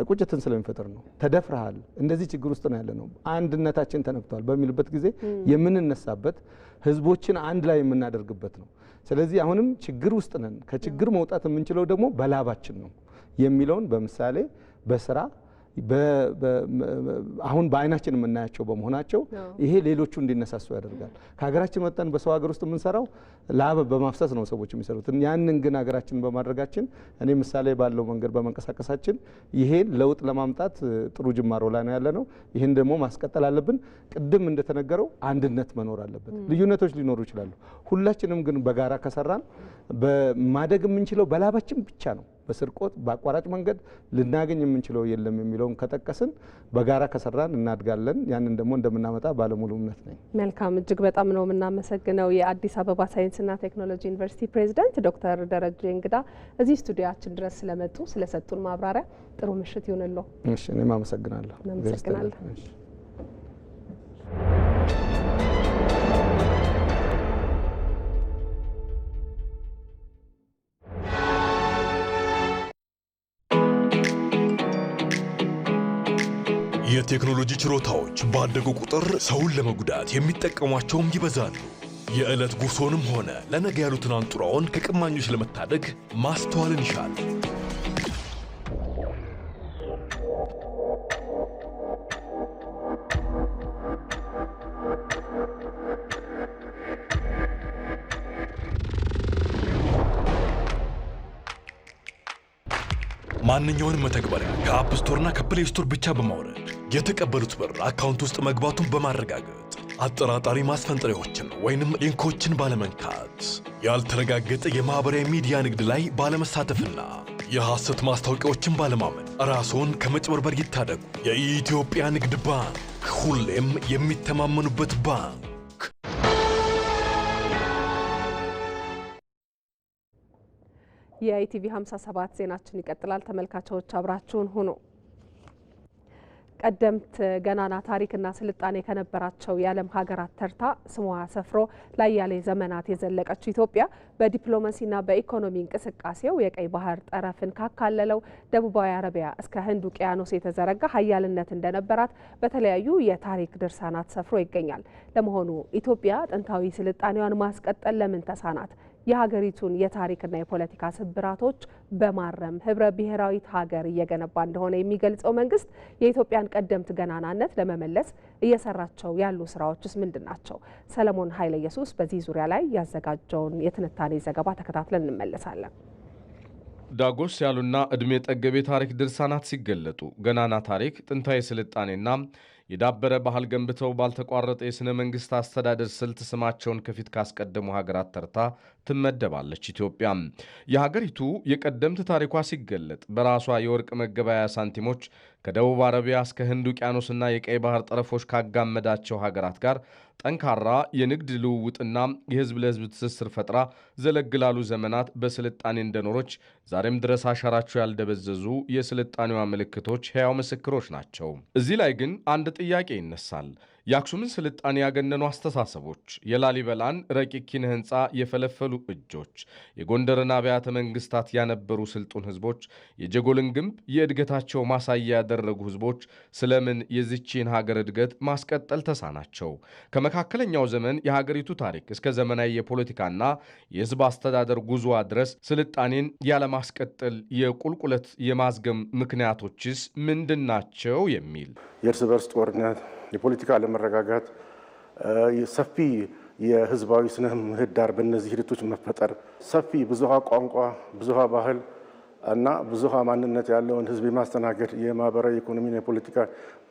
ቁጭትን ስለሚፈጥር ነው። ተደፍረሃል፣ እንደዚህ ችግር ውስጥ ነው ያለ ነው፣ አንድነታችን ተነክቷል በሚልበት ጊዜ የምንነሳበት ህዝቦችን አንድ ላይ የምናደርግበት ነው። ስለዚህ አሁንም ችግር ውስጥ ነን፣ ከችግር መውጣት የምንችለው ደግሞ በላባችን ነው የሚለውን በምሳሌ በስራ አሁን በአይናችን የምናያቸው በመሆናቸው ይሄ ሌሎቹ እንዲነሳሱ ያደርጋል። ከሀገራችን መጠን በሰው ሀገር ውስጥ የምንሰራው ላብ በማፍሰስ ነው ሰዎች የሚሰሩት። ያንን ግን ሀገራችን በማድረጋችን እኔ ምሳሌ ባለው መንገድ በመንቀሳቀሳችን ይሄን ለውጥ ለማምጣት ጥሩ ጅማሮ ላይ ነው ያለ ነው። ይህን ደግሞ ማስቀጠል አለብን። ቅድም እንደተነገረው አንድነት መኖር አለበት። ልዩነቶች ሊኖሩ ይችላሉ። ሁላችንም ግን በጋራ ከሰራን ማደግ የምንችለው በላባችን ብቻ ነው። በስርቆት በአቋራጭ መንገድ ልናገኝ የምንችለው የለም የሚለውን ከጠቀስን በጋራ ከሰራን እናድጋለን። ያንን ደግሞ እንደምናመጣ ባለሙሉ እምነት ነኝ። መልካም፣ እጅግ በጣም ነው የምናመሰግነው። የአዲስ አበባ ሳይንስና ቴክኖሎጂ ዩኒቨርሲቲ ፕሬዚዳንት ዶክተር ደረጀ እንግዳ እዚህ ስቱዲዮአችን ድረስ ስለመጡ ስለሰጡን ማብራሪያ ጥሩ ምሽት ይሁንልዎ። እሺ፣ እኔም አመሰግናለሁ። እናመሰግናለን። የቴክኖሎጂ ችሮታዎች ባደጉ ቁጥር ሰውን ለመጉዳት የሚጠቀሟቸውም ይበዛሉ። የዕለት ጉርሶንም ሆነ ለነገ ያሉትን አንጡራውን ከቀማኞች ለመታደግ ማስተዋልን ይሻል። ማንኛውንም መተግበሪያ ከአፕ ስቶርና ከፕሌይ ስቶር ብቻ በማውረድ የተቀበሉት ብር አካውንት ውስጥ መግባቱን በማረጋገጥ አጠራጣሪ ማስፈንጠሪያዎችን ወይንም ሊንኮችን ባለመንካት ያልተረጋገጠ የማህበራዊ ሚዲያ ንግድ ላይ ባለመሳተፍና የሐሰት ማስታወቂያዎችን ባለማመን ራስዎን ከመጭበርበር ይታደጉ። የኢትዮጵያ ንግድ ባንክ ሁሌም የሚተማመኑበት ባንክ። የኢቲቪ 57 ዜናችን ይቀጥላል። ተመልካቾች አብራችሁን ሁኑ። ቀደምት ገናና ታሪክና ስልጣኔ ከነበራቸው የዓለም ሀገራት ተርታ ስሟ ሰፍሮ ለአያሌ ዘመናት የዘለቀችው ኢትዮጵያ በዲፕሎማሲና በኢኮኖሚ እንቅስቃሴው የቀይ ባህር ጠረፍን ካካለለው ደቡባዊ አረቢያ እስከ ህንድ ውቅያኖስ የተዘረጋ ሀያልነት እንደነበራት በተለያዩ የታሪክ ድርሳናት ሰፍሮ ይገኛል። ለመሆኑ ኢትዮጵያ ጥንታዊ ስልጣኔዋን ማስቀጠል ለምን ተሳናት? የሀገሪቱን የታሪክና የፖለቲካ ስብራቶች በማረም ህብረ ብሔራዊት ሀገር እየገነባ እንደሆነ የሚገልጸው መንግስት የኢትዮጵያን ቀደምት ገናናነት ለመመለስ እየሰራቸው ያሉ ስራዎችስ ምንድን ናቸው? ሰለሞን ኃይለ ኢየሱስ በዚህ ዙሪያ ላይ ያዘጋጀውን የትንታኔ ዘገባ ተከታትለን እንመለሳለን። ዳጎስ ያሉና እድሜ ጠገብ የታሪክ ድርሳናት ሲገለጡ ገናና ታሪክ፣ ጥንታዊ ስልጣኔና የዳበረ ባህል ገንብተው ባልተቋረጠ የሥነ መንግሥት አስተዳደር ስልት ስማቸውን ከፊት ካስቀደሙ ሀገራት ተርታ ትመደባለች ኢትዮጵያ። የሀገሪቱ የቀደምት ታሪኳ ሲገለጥ በራሷ የወርቅ መገበያያ ሳንቲሞች ከደቡብ አረቢያ እስከ ህንድ ውቅያኖስና የቀይ ባህር ጠረፎች ካጋመዳቸው ሀገራት ጋር ጠንካራ የንግድ ልውውጥና የህዝብ ለህዝብ ትስስር ፈጥራ ዘለግ ላሉ ዘመናት በስልጣኔ እንደኖሮች ዛሬም ድረስ አሻራቸው ያልደበዘዙ የስልጣኔዋ ምልክቶች ሕያው ምስክሮች ናቸው። እዚህ ላይ ግን አንድ ጥያቄ ይነሳል። የአክሱምን ስልጣኔ ያገነኑ አስተሳሰቦች፣ የላሊበላን ረቂቅ ኪነ ህንፃ የፈለፈሉ እጆች፣ የጎንደርን አብያተ መንግስታት ያነበሩ ስልጡን ህዝቦች፣ የጀጎልን ግንብ የእድገታቸው ማሳያ ያደረጉ ህዝቦች ስለምን የዚችን ሀገር እድገት ማስቀጠል ተሳናቸው? ከመካከለኛው ዘመን የሀገሪቱ ታሪክ እስከ ዘመናዊ የፖለቲካና የህዝብ አስተዳደር ጉዞዋ ድረስ ስልጣኔን ያለማስቀጠል የቁልቁለት የማዝገም ምክንያቶችስ ምንድናቸው? የሚል የእርስ በርስ ጦርነት፣ የፖለቲካ አለመረጋጋት፣ ሰፊ የህዝባዊ ስነ ምህዳር በእነዚህ ሂደቶች መፈጠር፣ ሰፊ ብዙሃ ቋንቋ፣ ብዙሃ ባህል እና ብዙሃ ማንነት ያለውን ህዝብ የማስተናገድ የማህበራዊ ኢኮኖሚና የፖለቲካ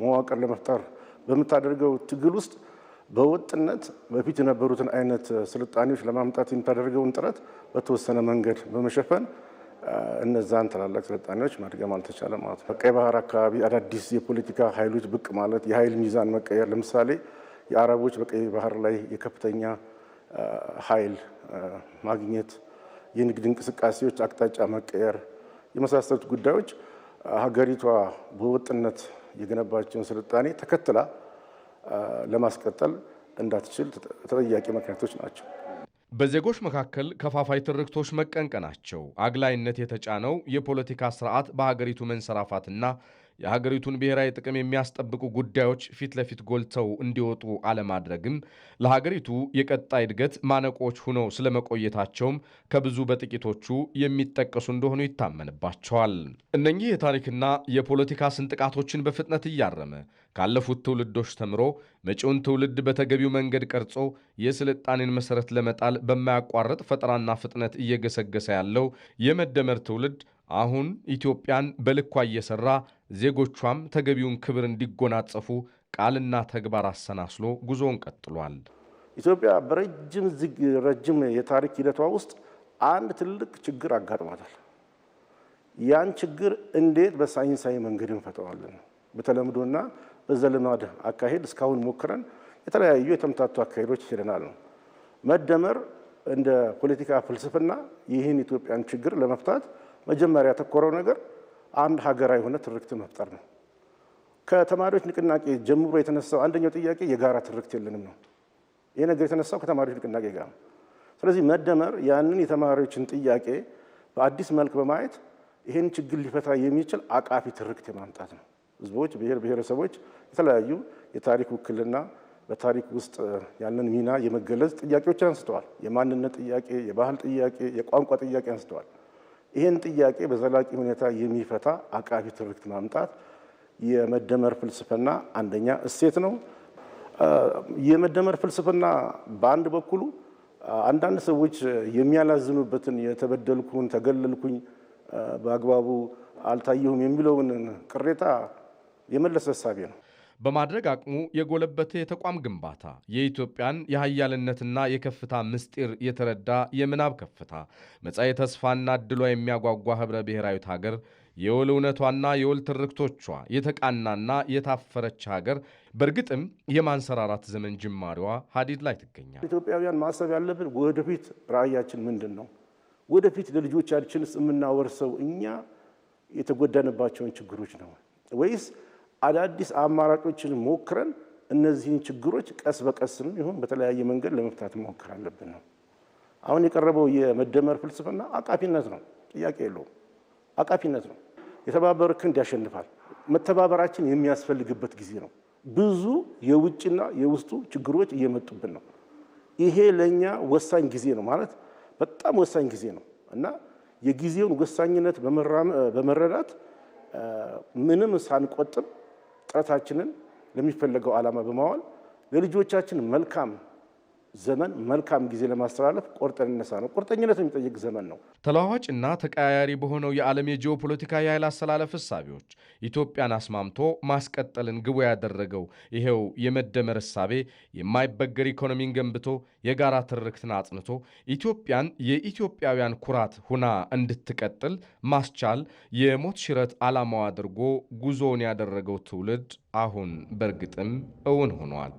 መዋቅር ለመፍጠር በምታደርገው ትግል ውስጥ በወጥነት በፊት የነበሩትን አይነት ስልጣኔዎች ለማምጣት የምታደርገውን ጥረት በተወሰነ መንገድ በመሸፈን እነዛን ታላላቅ ስልጣኔዎች ማድገም አልተቻለም ማለት ነው። በቀይ ባህር አካባቢ አዳዲስ የፖለቲካ ኃይሎች ብቅ ማለት፣ የኃይል ሚዛን መቀየር፣ ለምሳሌ የአረቦች በቀይ ባህር ላይ የከፍተኛ ኃይል ማግኘት፣ የንግድ እንቅስቃሴዎች አቅጣጫ መቀየር የመሳሰሉት ጉዳዮች ሀገሪቷ በወጥነት የገነባቸውን ስልጣኔ ተከትላ ለማስቀጠል እንዳትችል ተጠያቂ ምክንያቶች ናቸው። በዜጎች መካከል ከፋፋይ ትርክቶች መቀንቀናቸው፣ አግላይነት የተጫነው የፖለቲካ ስርዓት በሀገሪቱ መንሰራፋትና የሀገሪቱን ብሔራዊ ጥቅም የሚያስጠብቁ ጉዳዮች ፊት ለፊት ጎልተው እንዲወጡ አለማድረግም ለሀገሪቱ የቀጣይ እድገት ማነቆች ሆነው ስለመቆየታቸውም ከብዙ በጥቂቶቹ የሚጠቀሱ እንደሆኑ ይታመንባቸዋል። እነኚህ የታሪክና የፖለቲካ ስንጥቃቶችን በፍጥነት እያረመ ካለፉት ትውልዶች ተምሮ መጪውን ትውልድ በተገቢው መንገድ ቀርጾ የስልጣኔን መሰረት ለመጣል በማያቋርጥ ፈጠራና ፍጥነት እየገሰገሰ ያለው የመደመር ትውልድ አሁን ኢትዮጵያን በልኳ እየሰራ ዜጎቿም ተገቢውን ክብር እንዲጎናጸፉ ቃልና ተግባር አሰናስሎ ጉዞውን ቀጥሏል። ኢትዮጵያ በረጅም የታሪክ ሂደቷ ውስጥ አንድ ትልቅ ችግር አጋጥሟታል። ያን ችግር እንዴት በሳይንሳዊ መንገድ እንፈተዋለን? በተለምዶና በዘልማድ አካሄድ እስካሁን ሞክረን የተለያዩ የተምታቱ አካሄዶች ሄደናል ነው። መደመር እንደ ፖለቲካ ፍልስፍና ይህን ኢትዮጵያን ችግር ለመፍታት መጀመሪያ ያተኮረው ነገር አንድ ሀገራዊ የሆነ ትርክት መፍጠር ነው። ከተማሪዎች ንቅናቄ ጀምሮ የተነሳው አንደኛው ጥያቄ የጋራ ትርክት የለንም ነው። ይህ ነገር የተነሳው ከተማሪዎች ንቅናቄ ጋር ነው። ስለዚህ መደመር ያንን የተማሪዎችን ጥያቄ በአዲስ መልክ በማየት ይህን ችግር ሊፈታ የሚችል አቃፊ ትርክት የማምጣት ነው። ህዝቦች፣ ብሔር ብሔረሰቦች የተለያዩ የታሪክ ውክልና በታሪክ ውስጥ ያለን ሚና የመገለጽ ጥያቄዎችን አንስተዋል። የማንነት ጥያቄ፣ የባህል ጥያቄ፣ የቋንቋ ጥያቄ አንስተዋል። ይህን ጥያቄ በዘላቂ ሁኔታ የሚፈታ አቃፊ ትርክት ማምጣት የመደመር ፍልስፍና አንደኛ እሴት ነው። የመደመር ፍልስፍና በአንድ በኩሉ አንዳንድ ሰዎች የሚያላዝኑበትን የተበደልኩን፣ ተገለልኩኝ፣ በአግባቡ አልታየሁም የሚለውን ቅሬታ የመለሰ እሳቤ ነው። በማድረግ አቅሙ የጎለበተ የተቋም ግንባታ የኢትዮጵያን የሀያልነትና የከፍታ ምስጢር የተረዳ የምናብ ከፍታ መጻኤ ተስፋና እድሏ የሚያጓጓ ህብረ ብሔራዊት ሀገር የወል እውነቷና የወል ትርክቶቿ የተቃናና የታፈረች ሀገር በእርግጥም የማንሰራራት ዘመን ጅማሬዋ ሀዲድ ላይ ትገኛል። ኢትዮጵያውያን ማሰብ ያለብን ወደፊት ራዕያችን ምንድን ነው? ወደፊት ለልጆቻችንስ የምናወርሰው እኛ የተጎዳንባቸውን ችግሮች ነው ወይስ አዳዲስ አማራጮችን ሞክረን እነዚህን ችግሮች ቀስ በቀስም ይሁን በተለያየ መንገድ ለመፍታት መሞከር አለብን ነው። አሁን የቀረበው የመደመር ፍልስፍና አቃፊነት ነው፣ ጥያቄ የለውም። አቃፊነት ነው። የተባበረ ክንድ ያሸንፋል። መተባበራችን የሚያስፈልግበት ጊዜ ነው። ብዙ የውጭና የውስጡ ችግሮች እየመጡብን ነው። ይሄ ለኛ ወሳኝ ጊዜ ነው ማለት በጣም ወሳኝ ጊዜ ነው እና የጊዜውን ወሳኝነት በመረዳት ምንም ሳንቆጥብ ጥረታችንን ለሚፈለገው ዓላማ በማዋል ለልጆቻችን መልካም ዘመን መልካም ጊዜ ለማስተላለፍ ቆርጠን እነሳ ነው። ቁርጠኝነት የሚጠይቅ ዘመን ነው። ተለዋዋጭና ተቀያያሪ በሆነው የዓለም የጂኦፖለቲካ የኃይል አሰላለፍ እሳቤዎች ኢትዮጵያን አስማምቶ ማስቀጠልን ግቡ ያደረገው ይሄው የመደመር እሳቤ የማይበገር ኢኮኖሚን ገንብቶ የጋራ ትርክትን አጽንቶ ኢትዮጵያን የኢትዮጵያውያን ኩራት ሁና እንድትቀጥል ማስቻል የሞት ሽረት ዓላማው አድርጎ ጉዞውን ያደረገው ትውልድ አሁን በእርግጥም እውን ሆኗል።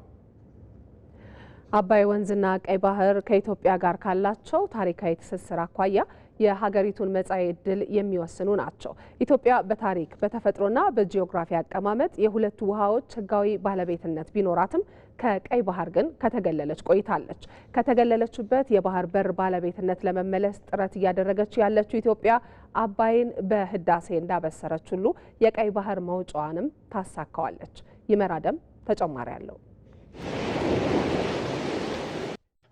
አባይ ወንዝና ቀይ ባህር ከኢትዮጵያ ጋር ካላቸው ታሪካዊ ትስስር አኳያ የሀገሪቱን መጻኢ ዕድል የሚወስኑ ናቸው። ኢትዮጵያ በታሪክ በተፈጥሮና በጂኦግራፊ አቀማመጥ የሁለቱ ውሃዎች ሕጋዊ ባለቤትነት ቢኖራትም ከቀይ ባህር ግን ከተገለለች ቆይታለች። ከተገለለችበት የባህር በር ባለቤትነት ለመመለስ ጥረት እያደረገች ያለችው ኢትዮጵያ አባይን በህዳሴ እንዳበሰረች ሁሉ የቀይ ባህር መውጫዋንም ታሳካዋለች። ይመራደም ተጨማሪ አለው።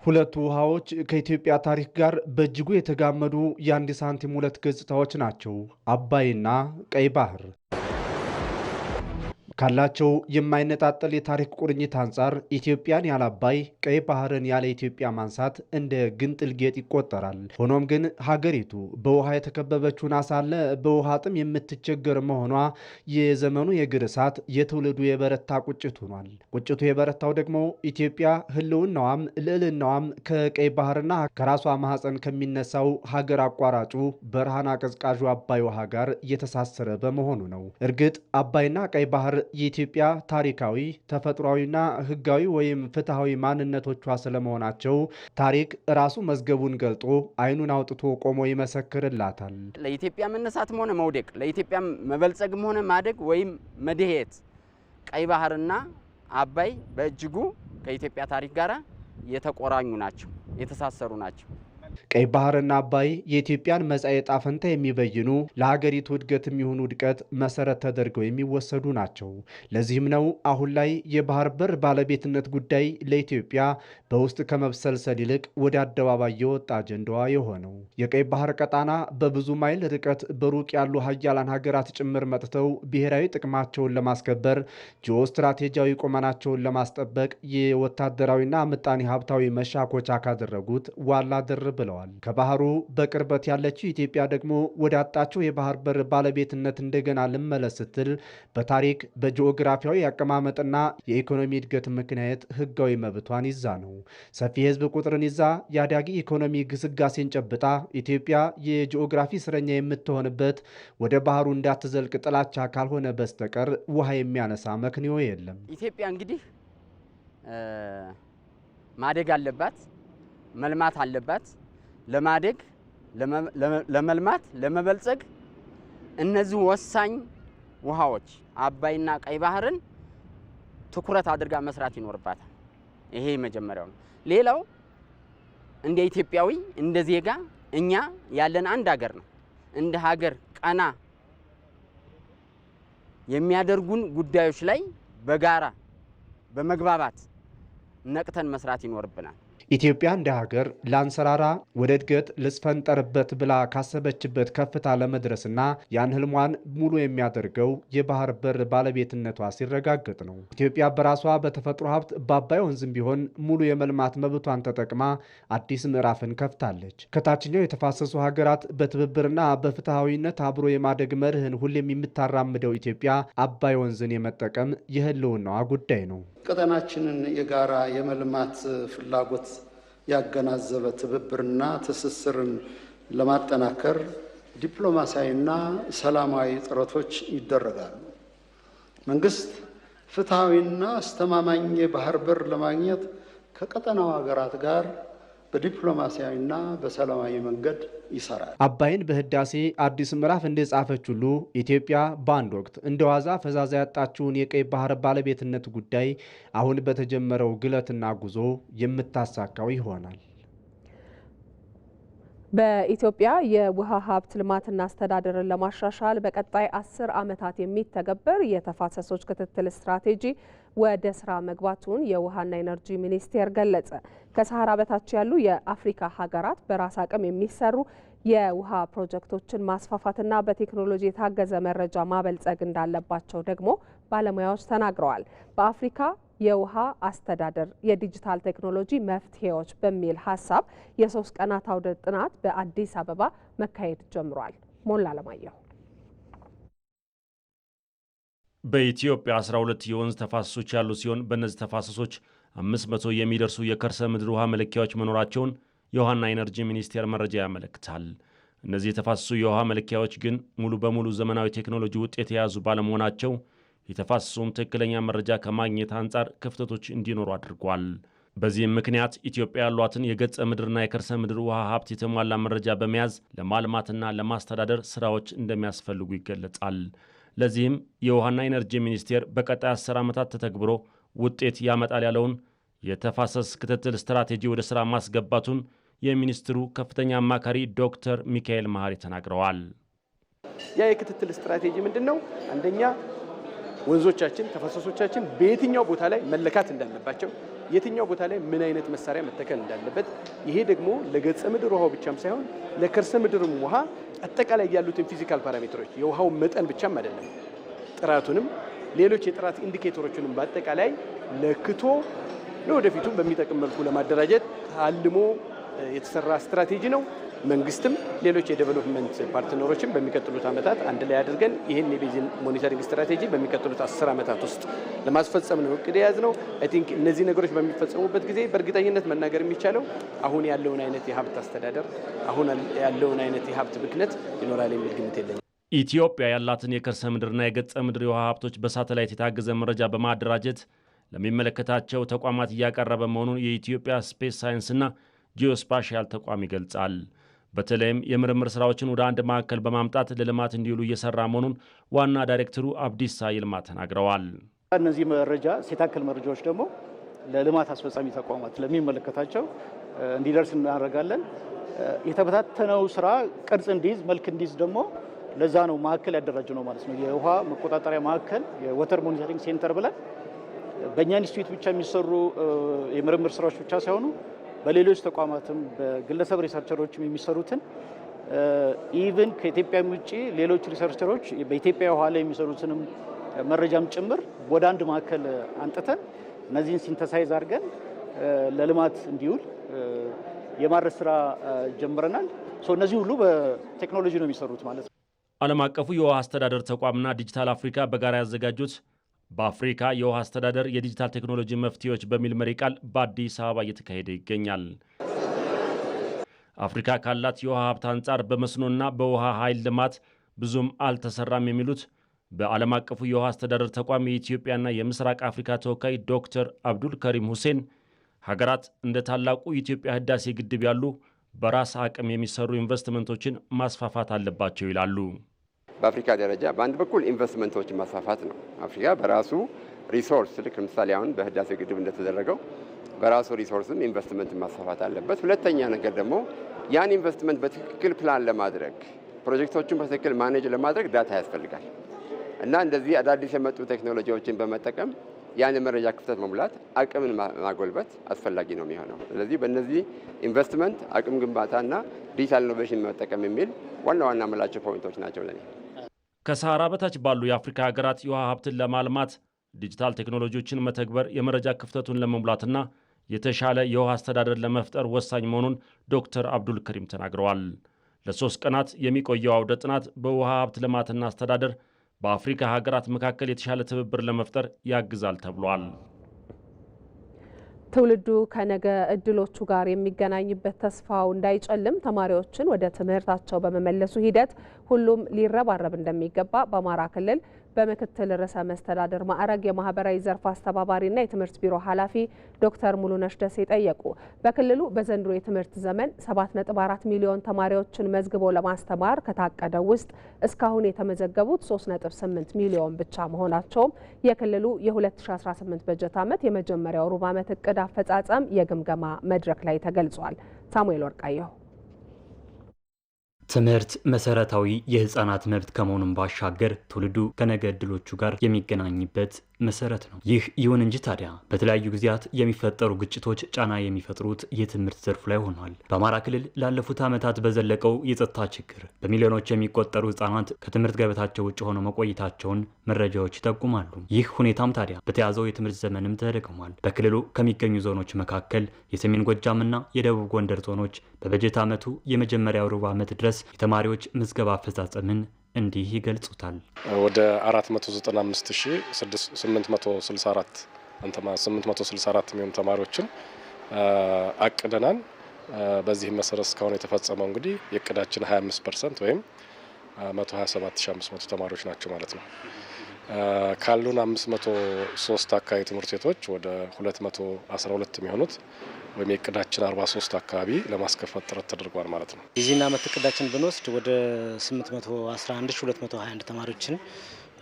ሁለቱ ውሃዎች ከኢትዮጵያ ታሪክ ጋር በእጅጉ የተጋመዱ የአንድ ሳንቲም ሁለት ገጽታዎች ናቸው። አባይና ቀይ ባህር ካላቸው የማይነጣጠል የታሪክ ቁርኝት አንጻር ኢትዮጵያን ያለ አባይ፣ ቀይ ባህርን ያለ ኢትዮጵያ ማንሳት እንደ ግንጥል ጌጥ ይቆጠራል። ሆኖም ግን ሀገሪቱ በውሃ የተከበበችውን ሳለ በውሃ ጥም የምትቸገር መሆኗ የዘመኑ የግር እሳት፣ የትውልዱ የበረታ ቁጭት ሆኗል። ቁጭቱ የበረታው ደግሞ ኢትዮጵያ ህልውናዋም ልዕልናዋም ከቀይ ባህርና ከራሷ ማህፀን ከሚነሳው ሀገር አቋራጩ በረሃና ቀዝቃዡ አባይ ውሃ ጋር እየተሳሰረ በመሆኑ ነው። እርግጥ አባይና ቀይ ባህር የኢትዮጵያ ታሪካዊ ተፈጥሯዊና ህጋዊ ወይም ፍትሃዊ ማንነቶቿ ስለመሆናቸው ታሪክ ራሱ መዝገቡን ገልጦ አይኑን አውጥቶ ቆሞ ይመሰክርላታል። ለኢትዮጵያ መነሳትም ሆነ መውደቅ፣ ለኢትዮጵያ መበልጸግም ሆነ ማደግ ወይም መድሄት ቀይ ባህርና አባይ በእጅጉ ከኢትዮጵያ ታሪክ ጋር የተቆራኙ ናቸው፣ የተሳሰሩ ናቸው። ቀይ ባህርና አባይ የኢትዮጵያን መጻኤ ዕጣ ፈንታ የሚበይኑ ለሀገሪቱ እድገት የሚሆኑ ውድቀት መሰረት ተደርገው የሚወሰዱ ናቸው። ለዚህም ነው አሁን ላይ የባህር በር ባለቤትነት ጉዳይ ለኢትዮጵያ በውስጥ ከመብሰልሰል ይልቅ ወደ አደባባይ የወጣ አጀንዳዋ የሆነው። የቀይ ባህር ቀጣና በብዙ ማይል ርቀት በሩቅ ያሉ ሀያላን ሀገራት ጭምር መጥተው ብሔራዊ ጥቅማቸውን ለማስከበር ጂኦ ስትራቴጂያዊ ቁመናቸውን ለማስጠበቅ የወታደራዊና ምጣኔ ሀብታዊ መሻኮቻ ካደረጉት ዋላ ድር ብለዋል። ከባህሩ በቅርበት ያለችው ኢትዮጵያ ደግሞ ወደ አጣቸው የባህር በር ባለቤትነት እንደገና ልመለስ ስትል በታሪክ በጂኦግራፊያዊ አቀማመጥና የኢኮኖሚ እድገት ምክንያት ህጋዊ መብቷን ይዛ ነው። ሰፊ የህዝብ ቁጥርን ይዛ የአዳጊ ኢኮኖሚ ግስጋሴን ጨብጣ ኢትዮጵያ የጂኦግራፊ እስረኛ የምትሆንበት ወደ ባህሩ እንዳትዘልቅ ጥላቻ ካልሆነ በስተቀር ውሃ የሚያነሳ መክንዮ የለም። ኢትዮጵያ እንግዲህ ማደግ አለባት፣ መልማት አለባት። ለማደግ ለመልማት ለመበልጸግ እነዚህ ወሳኝ ውሃዎች አባይና ቀይ ባህርን ትኩረት አድርጋ መስራት ይኖርባታል። ይሄ መጀመሪያው ነው። ሌላው እንደ ኢትዮጵያዊ እንደ ዜጋ እኛ ያለን አንድ ሀገር ነው። እንደ ሀገር ቀና የሚያደርጉን ጉዳዮች ላይ በጋራ በመግባባት ነቅተን መስራት ይኖርብናል። ኢትዮጵያ እንደ ሀገር ለአንሰራራ ወደ እድገት ልስፈንጠርበት ብላ ካሰበችበት ከፍታ ለመድረስና ያን ህልሟን ሙሉ የሚያደርገው የባህር በር ባለቤትነቷ ሲረጋገጥ ነው። ኢትዮጵያ በራሷ በተፈጥሮ ሀብት በአባይ ወንዝም ቢሆን ሙሉ የመልማት መብቷን ተጠቅማ አዲስ ምዕራፍን ከፍታለች። ከታችኛው የተፋሰሱ ሀገራት በትብብርና በፍትሐዊነት አብሮ የማደግ መርህን ሁሌም የምታራምደው ኢትዮጵያ አባይ ወንዝን የመጠቀም የህልውናዋ ጉዳይ ነው። ቀጠናችንን የጋራ የመልማት ፍላጎት ያገናዘበ ትብብርና ትስስርን ለማጠናከር ዲፕሎማሲያዊና ሰላማዊ ጥረቶች ይደረጋሉ። መንግስት ፍትሐዊና አስተማማኝ የባህር በር ለማግኘት ከቀጠናው ሀገራት ጋር በዲፕሎማሲያዊና በሰላማዊ መንገድ ይሰራል። አባይን በህዳሴ አዲስ ምዕራፍ እንደጻፈች ሁሉ ኢትዮጵያ በአንድ ወቅት እንደ ዋዛ ፈዛዛ ያጣችውን የቀይ ባህር ባለቤትነት ጉዳይ አሁን በተጀመረው ግለትና ጉዞ የምታሳካው ይሆናል። በኢትዮጵያ የውሃ ሀብት ልማትና አስተዳደርን ለማሻሻል በቀጣይ 10 ዓመታት የሚተገበር የተፋሰሶች ክትትል ስትራቴጂ ወደ ስራ መግባቱን የውሃና ኢነርጂ ሚኒስቴር ገለጸ። ከሰሃራ በታች ያሉ የአፍሪካ ሀገራት በራስ አቅም የሚሰሩ የውሃ ፕሮጀክቶችን ማስፋፋትና በቴክኖሎጂ የታገዘ መረጃ ማበልጸግ እንዳለባቸው ደግሞ ባለሙያዎች ተናግረዋል። በአፍሪካ የውሃ አስተዳደር የዲጂታል ቴክኖሎጂ መፍትሄዎች በሚል ሀሳብ የ3 ቀናት አውደ ጥናት በአዲስ አበባ መካሄድ ጀምሯል። ሞላ አለማየሁ በኢትዮጵያ 12 የወንዝ ተፋሰሶች ያሉ ሲሆን በእነዚህ ተፋሰሶች 500 የሚደርሱ የከርሰ ምድር ውሃ መለኪያዎች መኖራቸውን የውሃና ኢነርጂ ሚኒስቴር መረጃ ያመለክታል። እነዚህ የተፋሰሱ የውሃ መለኪያዎች ግን ሙሉ በሙሉ ዘመናዊ ቴክኖሎጂ ውጤት የያዙ ባለመሆናቸው የተፋሰሱን ትክክለኛ መረጃ ከማግኘት አንጻር ክፍተቶች እንዲኖሩ አድርጓል። በዚህም ምክንያት ኢትዮጵያ ያሏትን የገጸ ምድርና የከርሰ ምድር ውሃ ሀብት የተሟላ መረጃ በመያዝ ለማልማትና ለማስተዳደር ስራዎች እንደሚያስፈልጉ ይገለጻል። ለዚህም የውሃና ኢነርጂ ሚኒስቴር በቀጣይ 10 ዓመታት ተተግብሮ ውጤት ያመጣል ያለውን የተፋሰስ ክትትል ስትራቴጂ ወደ ሥራ ማስገባቱን የሚኒስትሩ ከፍተኛ አማካሪ ዶክተር ሚካኤል መሐሪ ተናግረዋል። ያ የክትትል ስትራቴጂ ምንድን ነው? አንደኛ ወንዞቻችን፣ ተፋሰሶቻችን በየትኛው ቦታ ላይ መለካት እንዳለባቸው፣ የትኛው ቦታ ላይ ምን አይነት መሳሪያ መተከል እንዳለበት፣ ይሄ ደግሞ ለገጸ ምድር ውሃው ብቻም ሳይሆን ለከርሰ ምድርም ውሃ አጠቃላይ ያሉትን ፊዚካል ፓራሜትሮች የውሃው መጠን ብቻም አይደለም፣ ጥራቱንም ሌሎች የጥራት ኢንዲኬተሮችንም በአጠቃላይ ለክቶ ለወደፊቱ በሚጠቅም መልኩ ለማደራጀት አልሞ የተሰራ ስትራቴጂ ነው። መንግስትም ሌሎች የዴቨሎፕመንት ፓርትነሮችም በሚቀጥሉት ዓመታት አንድ ላይ አድርገን ይህን የቤዚን ሞኒተሪንግ ስትራቴጂ በሚቀጥሉት 10 ዓመታት ውስጥ ለማስፈጸም ነው እቅድ የያዝነው። አይ ቲንክ እነዚህ ነገሮች በሚፈጸሙበት ጊዜ በእርግጠኝነት መናገር የሚቻለው አሁን ያለውን አይነት የሀብት አስተዳደር፣ አሁን ያለውን አይነት የሀብት ብክነት ይኖራል የሚል ግምት የለኝም። ኢትዮጵያ ያላትን የከርሰ ምድርና የገጸ ምድር የውሃ ሀብቶች በሳተላይት የታገዘ መረጃ በማደራጀት ለሚመለከታቸው ተቋማት እያቀረበ መሆኑን የኢትዮጵያ ስፔስ ሳይንስና ጂኦስፓሻል ተቋም ይገልጻል። በተለይም የምርምር ስራዎችን ወደ አንድ ማዕከል በማምጣት ለልማት እንዲውሉ እየሰራ መሆኑን ዋና ዳይሬክተሩ አብዲሳ ይልማ ተናግረዋል። እነዚህ መረጃ ሴታክል መረጃዎች ደግሞ ለልማት አስፈጻሚ ተቋማት ለሚመለከታቸው እንዲደርስ እናደርጋለን። የተበታተነው ስራ ቅርጽ እንዲይዝ መልክ እንዲይዝ ደግሞ ለዛ ነው ማዕከል ያደራጀ ነው ማለት ነው። የውሃ መቆጣጠሪያ ማዕከል የወተር ሞኒተሪንግ ሴንተር ብለን በእኛ ኢንስቲትዩት ብቻ የሚሰሩ የምርምር ስራዎች ብቻ ሳይሆኑ በሌሎች ተቋማትም በግለሰብ ሪሰርቸሮችም የሚሰሩትን ኢቭን ከኢትዮጵያም ውጭ ሌሎች ሪሰርቸሮች በኢትዮጵያ ውሃ ላይ የሚሰሩትንም መረጃም ጭምር ወደ አንድ ማዕከል አንጥተን እነዚህን ሲንተሳይዝ አድርገን ለልማት እንዲውል የማድረስ ስራ ጀምረናል። እነዚህ ሁሉ በቴክኖሎጂ ነው የሚሰሩት ማለት ነው። ዓለም አቀፉ የውሃ አስተዳደር ተቋምና ዲጂታል አፍሪካ በጋራ ያዘጋጁት በአፍሪካ የውሃ አስተዳደር የዲጂታል ቴክኖሎጂ መፍትሄዎች በሚል መሪ ቃል በአዲስ አበባ እየተካሄደ ይገኛል። አፍሪካ ካላት የውሃ ሀብት አንጻር በመስኖና በውሃ ኃይል ልማት ብዙም አልተሰራም የሚሉት በዓለም አቀፉ የውሃ አስተዳደር ተቋም የኢትዮጵያና የምስራቅ አፍሪካ ተወካይ ዶክተር አብዱል ከሪም ሁሴን ሀገራት እንደ ታላቁ የኢትዮጵያ ህዳሴ ግድብ ያሉ በራስ አቅም የሚሰሩ ኢንቨስትመንቶችን ማስፋፋት አለባቸው ይላሉ። በአፍሪካ ደረጃ በአንድ በኩል ኢንቨስትመንቶችን ማስፋፋት ነው። አፍሪካ በራሱ ሪሶርስ ልክ ለምሳሌ አሁን በህዳሴ ግድብ እንደተደረገው በራሱ ሪሶርስም ኢንቨስትመንትን ማስፋፋት አለበት። ሁለተኛ ነገር ደግሞ ያን ኢንቨስትመንት በትክክል ፕላን ለማድረግ ፕሮጀክቶቹን በትክክል ማኔጅ ለማድረግ ዳታ ያስፈልጋል። እና እንደዚህ አዳዲስ የመጡ ቴክኖሎጂዎችን በመጠቀም ያን መረጃ ክፍተት መሙላት፣ አቅምን ማጎልበት አስፈላጊ ነው የሚሆነው። ስለዚህ በእነዚህ ኢንቨስትመንት፣ አቅም ግንባታና ዲጂታል ኢኖቬሽን መጠቀም የሚል ዋና ዋና የምላቸው ፖይንቶች ናቸው ለኔ። ከሰሃራ በታች ባሉ የአፍሪካ ሀገራት የውሃ ሀብትን ለማልማት ዲጂታል ቴክኖሎጂዎችን መተግበር የመረጃ ክፍተቱን ለመሙላትና የተሻለ የውሃ አስተዳደር ለመፍጠር ወሳኝ መሆኑን ዶክተር አብዱል ከሪም ተናግረዋል። ለ3 ቀናት የሚቆየው አውደ ጥናት በውሃ ሀብት ልማትና አስተዳደር በአፍሪካ ሀገራት መካከል የተሻለ ትብብር ለመፍጠር ያግዛል ተብሏል። ትውልዱ ከነገ እድሎቹ ጋር የሚገናኝበት ተስፋው እንዳይጨልም ተማሪዎችን ወደ ትምህርታቸው በመመለሱ ሂደት ሁሉም ሊረባረብ እንደሚገባ በአማራ ክልል በምክትል ርዕሰ መስተዳድር ማዕረግ የማህበራዊ ዘርፍ አስተባባሪና የትምህርት ቢሮ ኃላፊ ዶክተር ሙሉነሽ ደሴ ጠየቁ። በክልሉ በዘንድሮ የትምህርት ዘመን 7.4 ሚሊዮን ተማሪዎችን መዝግቦ ለማስተማር ከታቀደው ውስጥ እስካሁን የተመዘገቡት 3.8 ሚሊዮን ብቻ መሆናቸውም የክልሉ የ2018 በጀት ዓመት የመጀመሪያው ሩብ ዓመት እቅድ አፈጻጸም የግምገማ መድረክ ላይ ተገልጿል። ሳሙኤል ወርቃየሁ ትምህርት መሰረታዊ የህፃናት መብት ከመሆኑም ባሻገር ትውልዱ ከነገ እድሎቹ ጋር የሚገናኝበት መሰረት ነው። ይህ ይሁን እንጂ ታዲያ በተለያዩ ጊዜያት የሚፈጠሩ ግጭቶች ጫና የሚፈጥሩት የትምህርት ዘርፉ ላይ ሆኗል። በአማራ ክልል ላለፉት ዓመታት በዘለቀው የጸጥታ ችግር በሚሊዮኖች የሚቆጠሩ ህጻናት ከትምህርት ገበታቸው ውጭ ሆነው መቆየታቸውን መረጃዎች ይጠቁማሉ። ይህ ሁኔታም ታዲያ በተያዘው የትምህርት ዘመንም ተደግሟል። በክልሉ ከሚገኙ ዞኖች መካከል የሰሜን ጎጃምና የደቡብ ጎንደር ዞኖች በበጀት ዓመቱ የመጀመሪያው ሩብ ዓመት ድረስ የተማሪዎች ምዝገባ አፈጻጸምን እንዲህ ይገልጹታል። ወደ 499864 የሚሆኑ ተማሪዎችን አቅደናል። በዚህም መሰረት እስካሁን የተፈጸመው እንግዲህ የእቅዳችን 25% ወይም 127500 ተማሪዎች ናቸው ማለት ነው። ካሉን 503 አካባቢ ትምህርት ቤቶች ወደ 212 የሚሆኑት ወይም የእቅዳችን 43 አካባቢ ለማስከፈት ጥረት ተደርጓል ማለት ነው። የዚህን ዓመት እቅዳችን ብንወስድ ወደ 811221 ተማሪዎችን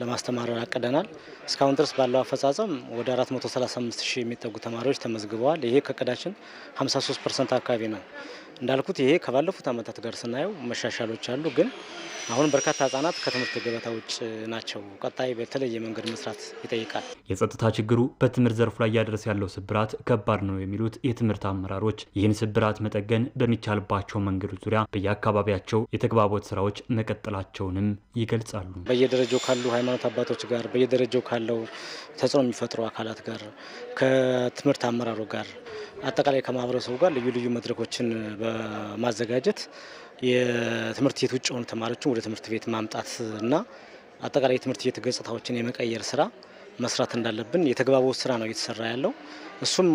ለማስተማር አቅደናል። እስካሁን ድረስ ባለው አፈጻጸም ወደ 435000 የሚጠጉ ተማሪዎች ተመዝግበዋል። ይሄ ከእቅዳችን 53% አካባቢ ነው። እንዳልኩት ይሄ ከባለፉት ዓመታት ጋር ስናየው መሻሻሎች አሉ፣ ግን አሁን በርካታ ህጻናት ከትምህርት ገበታ ውጭ ናቸው። ቀጣይ በተለየ መንገድ መስራት ይጠይቃል። የጸጥታ ችግሩ በትምህርት ዘርፉ ላይ እያደረሰ ያለው ስብራት ከባድ ነው የሚሉት የትምህርት አመራሮች ይህን ስብራት መጠገን በሚቻልባቸው መንገዶች ዙሪያ በየአካባቢያቸው የተግባቦት ስራዎች መቀጠላቸውንም ይገልጻሉ። በየደረጃው ካሉ ሃይማኖት አባቶች ጋር፣ በየደረጃው ካለው ተጽዕኖ የሚፈጥሩ አካላት ጋር፣ ከትምህርት አመራሩ ጋር፣ አጠቃላይ ከማህበረሰቡ ጋር ልዩ ልዩ መድረኮችን በማዘጋጀት የትምህርት ቤት ውጭ የሆኑ ተማሪዎችን ወደ ትምህርት ቤት ማምጣት እና አጠቃላይ የትምህርት ቤት ገጽታዎችን የመቀየር ስራ መስራት እንዳለብን የተግባቦት ስራ ነው እየተሰራ ያለው። እሱም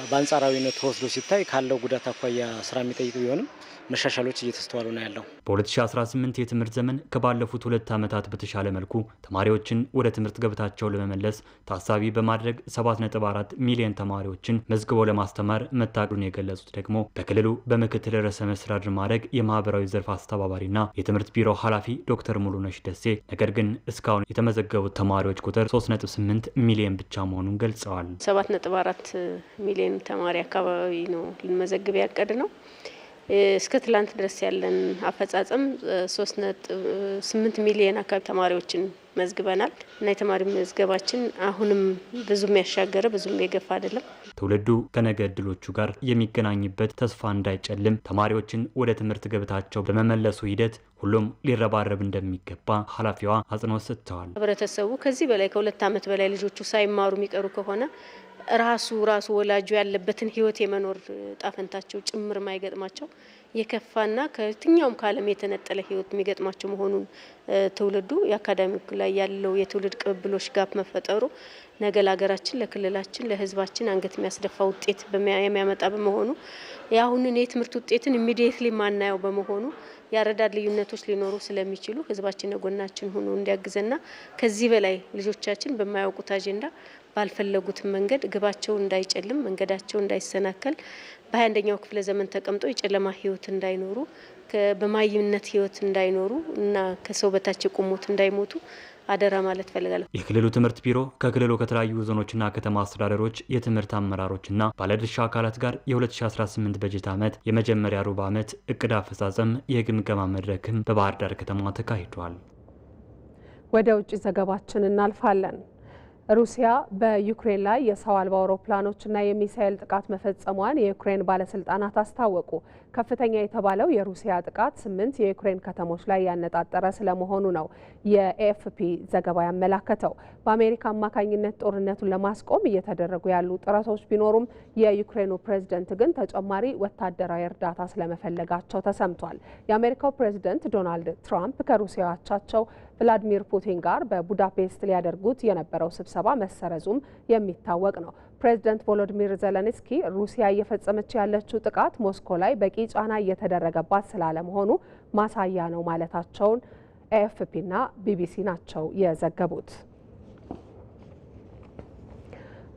በአንጻራዊነት ተወስዶ ሲታይ ካለው ጉዳት አኳያ ስራ የሚጠይቅ ቢሆንም መሻሻሎች እየተስተዋሉ ነው ያለው። በ2018 የትምህርት ዘመን ከባለፉት 2 ዓመታት በተሻለ መልኩ ተማሪዎችን ወደ ትምህርት ገበታቸው ለመመለስ ታሳቢ በማድረግ 7.4 ሚሊዮን ተማሪዎችን መዝግበው ለማስተማር መታቀዱን የገለጹት ደግሞ በክልሉ በምክትል ርዕሰ መስተዳድር ማዕረግ የማህበራዊ ዘርፍ አስተባባሪና የትምህርት ቢሮ ኃላፊ ዶክተር ሙሉነሽ ደሴ ነገር ግን እስካሁን የተመዘገቡት ተማሪዎች ቁጥር 3.8 ሚሊዮን ብቻ መሆኑን ገልጸዋል። 7.4 ሚሊዮን ተማሪ አካባቢ ነው ልንመዘግብ ያቀድ ነው። እስከ ትላንት ድረስ ያለን አፈጻጸም 3.8 ሚሊዮን አካባቢ ተማሪዎችን መዝግበናል እና የተማሪ መዝገባችን አሁንም ብዙም ያሻገረ ብዙም የገፋ አይደለም። ትውልዱ ከነገ እድሎቹ ጋር የሚገናኝበት ተስፋ እንዳይጨልም ተማሪዎችን ወደ ትምህርት ገበታቸው በመመለሱ ሂደት ሁሉም ሊረባረብ እንደሚገባ ኃላፊዋ አጽንኦት ሰጥተዋል። ህብረተሰቡ ከዚህ በላይ ከ2 ዓመት በላይ ልጆቹ ሳይማሩ የሚቀሩ ከሆነ ራሱ ወላጁ ያለበትን ህይወት የመኖር ጣፈንታቸው ጭምር ማይገጥማቸው የከፋና ከየትኛውም ካለም የተነጠለ ህይወት የሚገጥማቸው መሆኑን ትውልዱ የአካዳሚክ ላይ ያለው የትውልድ ቅብብሎች ጋፕ መፈጠሩ ነገ ለሀገራችን፣ ለክልላችን፣ ለህዝባችን አንገት የሚያስደፋ ውጤት የሚያመጣ በመሆኑ የአሁንን የትምህርት ውጤትን ኢሚዲየትሊ ማናየው በመሆኑ የአረዳድ ልዩነቶች ሊኖሩ ስለሚችሉ ህዝባችን ጎናችን ሆኖ እንዲያግዘና ከዚህ በላይ ልጆቻችን በማያውቁት አጀንዳ ባልፈለጉት መንገድ ግባቸው እንዳይጨልም መንገዳቸው እንዳይሰናከል በ21ኛው ክፍለ ዘመን ተቀምጦ የጨለማ ህይወት እንዳይኖሩ በማይምነት ህይወት እንዳይኖሩ እና ከሰው በታች ቁሞት እንዳይሞቱ አደራ ማለት ፈልጋለሁ። የክልሉ ትምህርት ቢሮ ከክልሉ ከተለያዩ ዞኖችና ከተማ አስተዳደሮች የትምህርት አመራሮችና ባለድርሻ አካላት ጋር የ2018 በጀት ዓመት የመጀመሪያ ሩብ ዓመት እቅድ አፈጻጸም የግምገማ መድረክም በባህር ዳር ከተማ ተካሂዷል። ወደ ውጭ ዘገባችን እናልፋለን። ሩሲያ በዩክሬን ላይ የሰው አልባ አውሮፕላኖችና የሚሳኤል ጥቃት መፈጸሟን የዩክሬን ባለስልጣናት አስታወቁ። ከፍተኛ የተባለው የሩሲያ ጥቃት 8 የዩክሬን ከተሞች ላይ ያነጣጠረ ስለመሆኑ ነው የኤኤፍፒ ዘገባ ያመላከተው። በአሜሪካ አማካኝነት ጦርነቱን ለማስቆም እየተደረጉ ያሉ ጥረቶች ቢኖሩም የዩክሬኑ ፕሬዝደንት ግን ተጨማሪ ወታደራዊ እርዳታ ስለመፈለጋቸው ተሰምቷል። የአሜሪካው ፕሬዝደንት ዶናልድ ትራምፕ ከሩሲያ አቻቸው ቭላዲሚር ፑቲን ጋር በቡዳፔስት ሊያደርጉት የነበረው ስብሰባ መሰረዙም የሚታወቅ ነው። ፕሬዝደንት ቮሎዲሚር ዜሌንስኪ ሩሲያ እየፈጸመች ያለችው ጥቃት ሞስኮ ላይ በቂ ጫና እየተደረገባት ስላለመሆኑ ማሳያ ነው ማለታቸውን ኤኤፍፒና ቢቢሲ ናቸው የዘገቡት።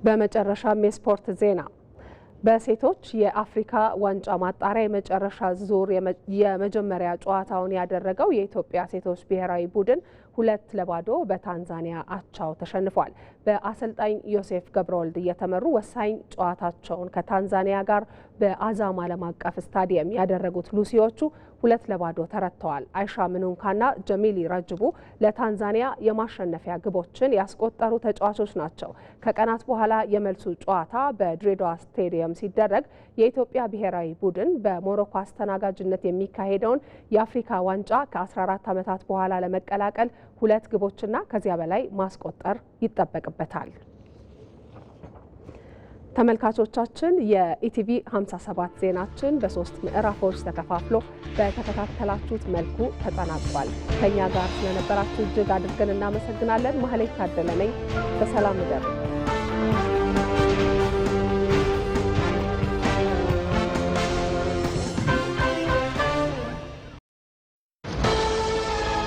በመጨረሻም የስፖርት ዜና። በሴቶች የአፍሪካ ዋንጫ ማጣሪያ የመጨረሻ ዙር የመጀመሪያ ጨዋታውን ያደረገው የኢትዮጵያ ሴቶች ብሔራዊ ቡድን 2-0 በታንዛኒያ አቻው ተሸንፏል። በአሰልጣኝ ዮሴፍ ገብረወልድ እየተመሩ ወሳኝ ጨዋታቸውን ከታንዛኒያ ጋር በአዛም ዓለም አቀፍ ስታዲየም ያደረጉት ሉሲዎቹ 2-0 ተረትተዋል። አይሻ ምኑንካና ጀሚሊ ረጅቡ ለታንዛኒያ የማሸነፊያ ግቦችን ያስቆጠሩ ተጫዋቾች ናቸው። ከቀናት በኋላ የመልሱ ጨዋታ በድሬዳዋ ስቴዲየም ሲደረግ የኢትዮጵያ ብሔራዊ ቡድን በሞሮኮ አስተናጋጅነት የሚካሄደውን የአፍሪካ ዋንጫ ከ14 ዓመታት በኋላ ለመቀላቀል 2 ግቦችና ከዚያ በላይ ማስቆጠር ይጠበቅበታል። ተመልካቾቻችን የኢቲቪ 57 ዜናችን በ3 ምዕራፎች ተከፋፍሎ በተከታተላችሁት መልኩ ተጠናቋል። ከኛ ጋር ስለነበራችሁ እጅግ አድርገን እናመሰግናለን። ማህሌት ታደለ ነኝ። በሰላም እደሩ።